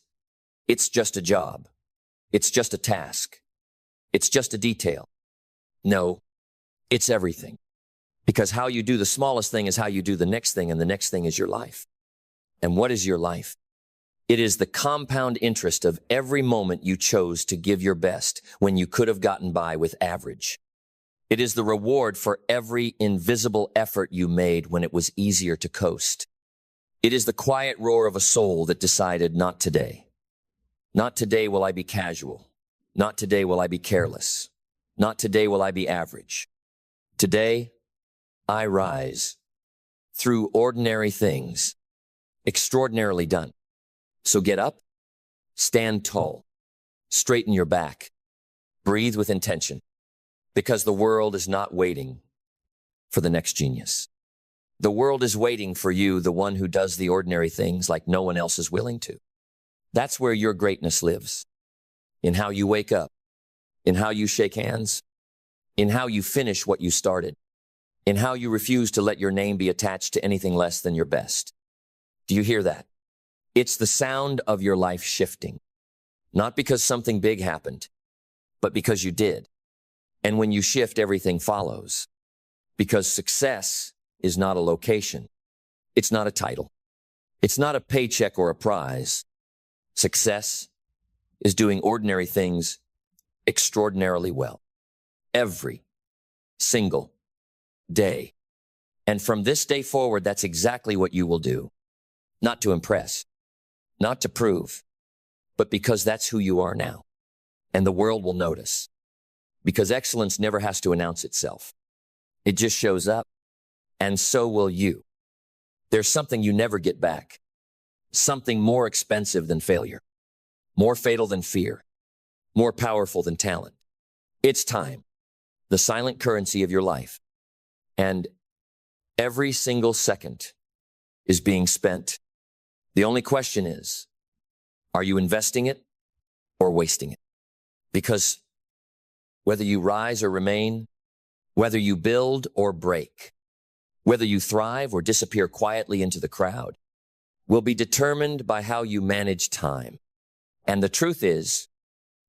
it's just a job. It's just a task. It's just a detail. No, it's everything. Because how you do the smallest thing is how you do the next thing, and the next thing is your life. And what is your life? It is the compound interest of every moment you chose to give your best when you could have gotten by with average. It is the reward for every invisible effort you made when it was easier to coast. It is the quiet roar of a soul that decided, not today. Not today will I be casual. Not today will I be careless. Not today will I be average. Today, I rise through ordinary things, extraordinarily done. So get up, stand tall, straighten your back, breathe with intention, because the world is not waiting for the next genius. The world is waiting for you, the one who does the ordinary things like no one else is willing to. That's where your greatness lives, in how you wake up, in how you shake hands, in how you finish what you started, in how you refuse to let your name be attached to anything less than your best. Do you hear that? It's the sound of your life shifting, not because something big happened, but because you did. And when you shift, everything follows. Because success is not a location. It's not a title. It's not a paycheck or a prize. Success is doing ordinary things extraordinarily well. Every single day. And from this day forward, that's exactly what you will do. Not to impress, not to prove, but because that's who you are now. And the world will notice. Because excellence never has to announce itself. It just shows up, and so will you. There's something you never get back. Something more expensive than failure. More fatal than fear. More powerful than talent. It's time. The silent currency of your life. And every single second is being spent. The only question is, are you investing it or wasting it? Because whether you rise or remain, whether you build or break, whether you thrive or disappear quietly into the crowd, will be determined by how you manage time. And the truth is,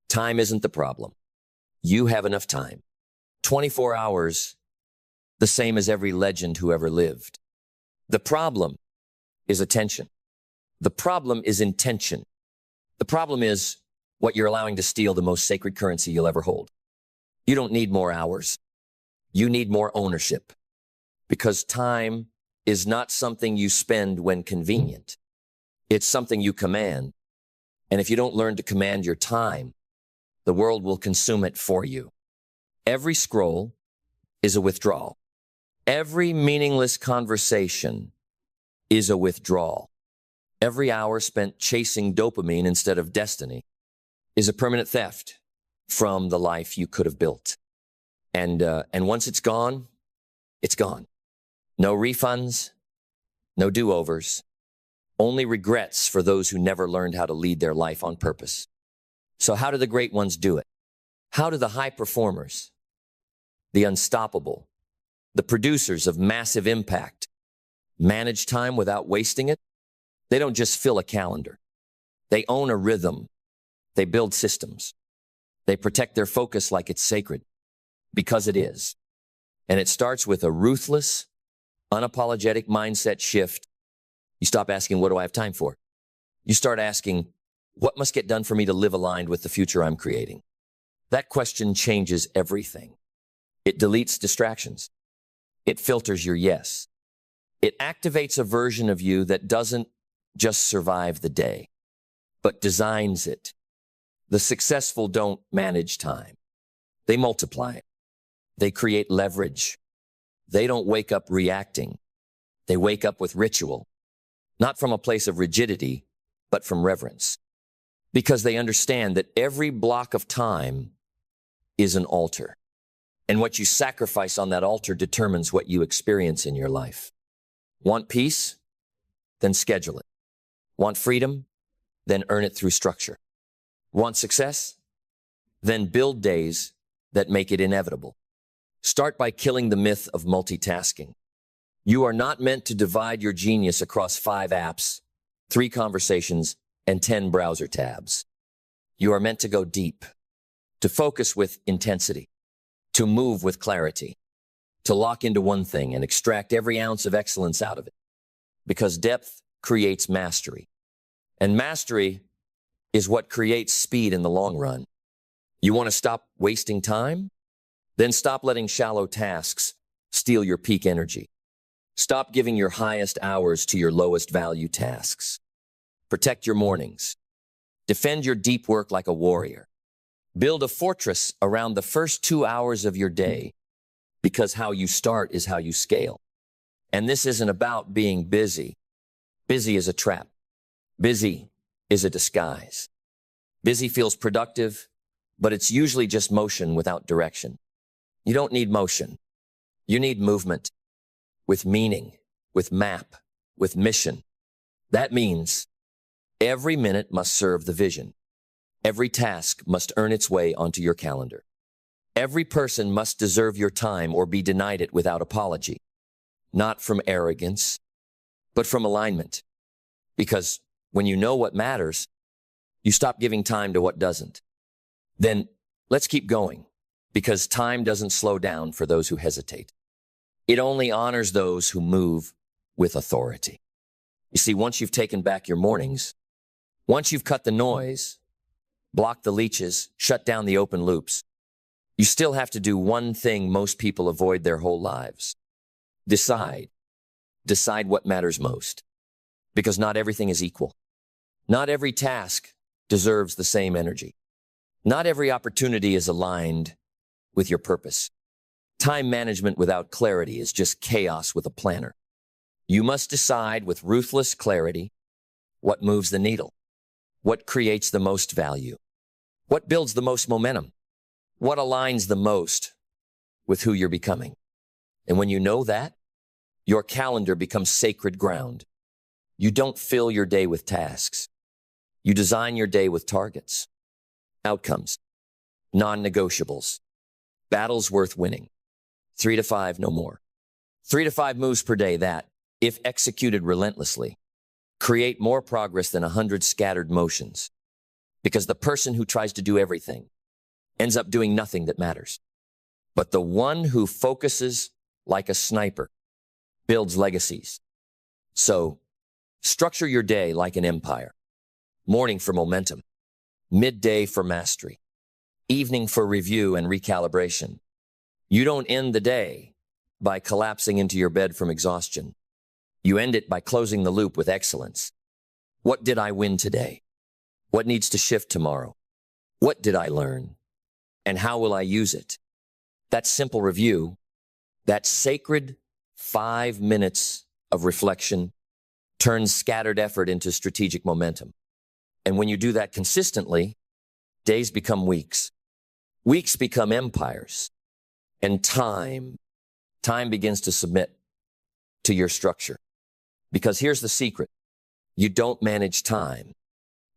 time isn't the problem. You have enough time. 24 hours, the same as every legend who ever lived. The problem is attention. The problem is intention. The problem is what you're allowing to steal the most sacred currency you'll ever hold. You don't need more hours. You need more ownership. Because time is not something you spend when convenient. It's something you command. And if you don't learn to command your time, the world will consume it for you. Every scroll is a withdrawal. Every meaningless conversation is a withdrawal. Every hour spent chasing dopamine instead of destiny is a permanent theft from the life you could have built. And once it's gone, it's gone. No refunds, no do-overs, only regrets for those who never learned how to lead their life on purpose. So how do the great ones do it? How do the high performers, the unstoppable, the producers of massive impact, manage time without wasting it? They don't just fill a calendar. They own a rhythm. They build systems. They protect their focus like it's sacred, because it is. And it starts with a ruthless, unapologetic mindset shift. You stop asking, what do I have time for? You start asking, what must get done for me to live aligned with the future I'm creating? That question changes everything. It deletes distractions. It filters your yes. It activates a version of you that doesn't just survive the day, but designs it. The successful don't manage time. They multiply it. They create leverage. They don't wake up reacting. They wake up with ritual, not from a place of rigidity, but from reverence. Because they understand that every block of time is an altar. And what you sacrifice on that altar determines what you experience in your life. Want peace? Then schedule it. Want freedom? Then earn it through structure. Want success? Then build days that make it inevitable. Start by killing the myth of multitasking. You are not meant to divide your genius across 5 apps, 3 conversations, and 10 browser tabs. You are meant to go deep, to focus with intensity, to move with clarity, to lock into one thing and extract every ounce of excellence out of it. Because depth creates mastery. And mastery is what creates speed in the long run. You want to stop wasting time? Then stop letting shallow tasks steal your peak energy. Stop giving your highest hours to your lowest value tasks. Protect your mornings. Defend your deep work like a warrior. Build a fortress around the first 2 hours of your day, because how you start is how you scale. And this isn't about being busy. Busy is a trap. Busy is a disguise. Busy feels productive, but it's usually just motion without direction. You don't need motion. You need movement with meaning, with map, with mission. That means every minute must serve the vision. Every task must earn its way onto your calendar. Every person must deserve your time or be denied it without apology. Not from arrogance, but from alignment. Because when you know what matters, you stop giving time to what doesn't. Then let's keep going, because time doesn't slow down for those who hesitate. It only honors those who move with authority. You see, once you've taken back your mornings, once you've cut the noise, blocked the leeches, shut down the open loops, you still have to do one thing most people avoid their whole lives. Decide. Decide what matters most. Because not everything is equal. Not every task deserves the same energy. Not every opportunity is aligned with your purpose. Time management without clarity is just chaos with a planner. You must decide with ruthless clarity what moves the needle, what creates the most value, what builds the most momentum, what aligns the most with who you're becoming. And when you know that, your calendar becomes sacred ground. You don't fill your day with tasks. You design your day with targets, outcomes, non-negotiables, battles worth winning. 3 to 5, no more. 3 to 5 moves per day that, if executed relentlessly, create more progress than 100 scattered motions. Because the person who tries to do everything ends up doing nothing that matters. But the one who focuses like a sniper builds legacies. So, structure your day like an empire. Morning for momentum, midday for mastery, evening for review and recalibration. You don't end the day by collapsing into your bed from exhaustion. You end it by closing the loop with excellence. What did I win today? What needs to shift tomorrow? What did I learn? And how will I use it? That simple review, that sacred 5 minutes of reflection, turns scattered effort into strategic momentum. And when you do that consistently, days become weeks. Weeks become empires. And time begins to submit to your structure. Because here's the secret. You don't manage time.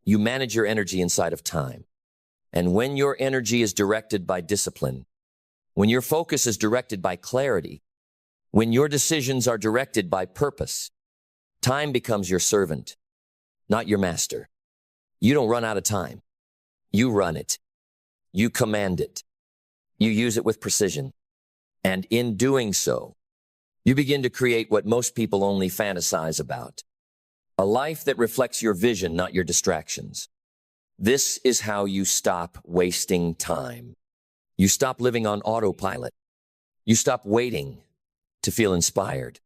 You manage your energy inside of time. And when your energy is directed by discipline, when your focus is directed by clarity, when your decisions are directed by purpose, time becomes your servant, not your master. You don't run out of time. You run it. You command it. You use it with precision. And in doing so, you begin to create what most people only fantasize about. A life that reflects your vision, not your distractions. This is how you stop wasting time. You stop living on autopilot. You stop waiting to feel inspired.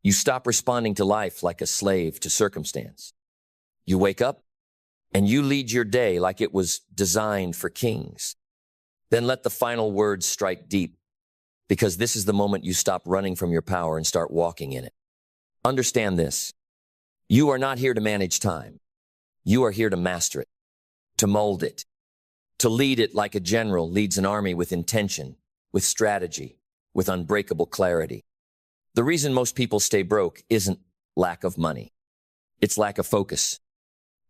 You stop responding to life like a slave to circumstance. You wake up and you lead your day like it was designed for kings. Then let the final words strike deep, because this is the moment you stop running from your power and start walking in it. Understand this. You are not here to manage time. You are here to master it, to mold it, to lead it like a general leads an army with intention, with strategy, with unbreakable clarity. The reason most people stay broke isn't lack of money. It's lack of focus.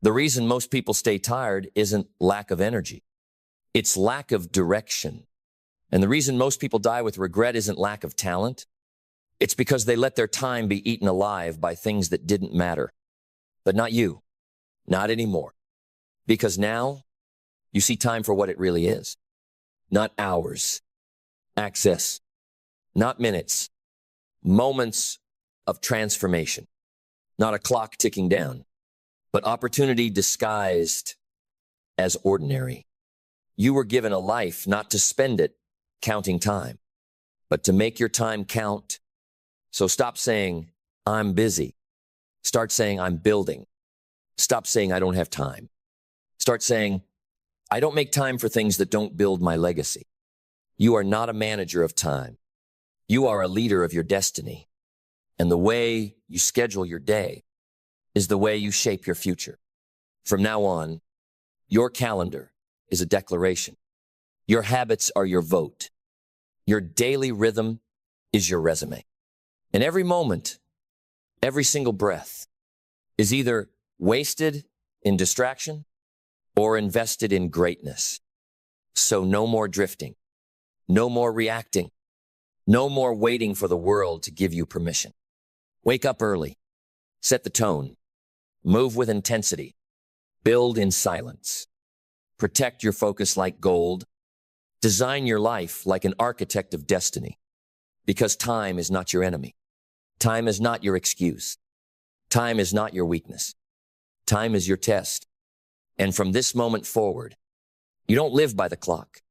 The reason most people stay tired isn't lack of energy. It's lack of direction. And the reason most people die with regret isn't lack of talent. It's because they let their time be eaten alive by things that didn't matter. But not you. Not anymore. Because now you see time for what it really is. Not hours. Access. not minutes, moments of transformation, not a clock ticking down, but opportunity disguised as ordinary. You were given a life not to spend it counting time, but to make your time count. So stop saying, I'm busy. Start saying, I'm building. Stop saying, I don't have time. Start saying, I don't make time for things that don't build my legacy. You are not a manager of time. You are a leader of your destiny. And the way you schedule your day is the way you shape your future. From now on, your calendar is a declaration. Your habits are your vote. Your daily rhythm is your resume. And every moment, every single breath is either wasted in distraction or invested in greatness. So no more drifting, no more reacting, no more waiting for the world to give you permission. Wake up early, set the tone, move with intensity, build in silence, protect your focus like gold, design your life like an architect of destiny, because time is not your enemy. Time is not your excuse. Time is not your weakness. Time is your test. And from this moment forward, you don't live by the clock.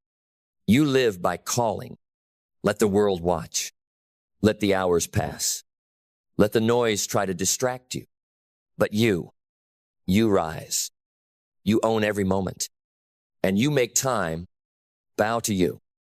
You live by calling. Let the world watch. Let the hours pass. Let the noise try to distract you. But you rise. You own every moment. And you make time bow to you.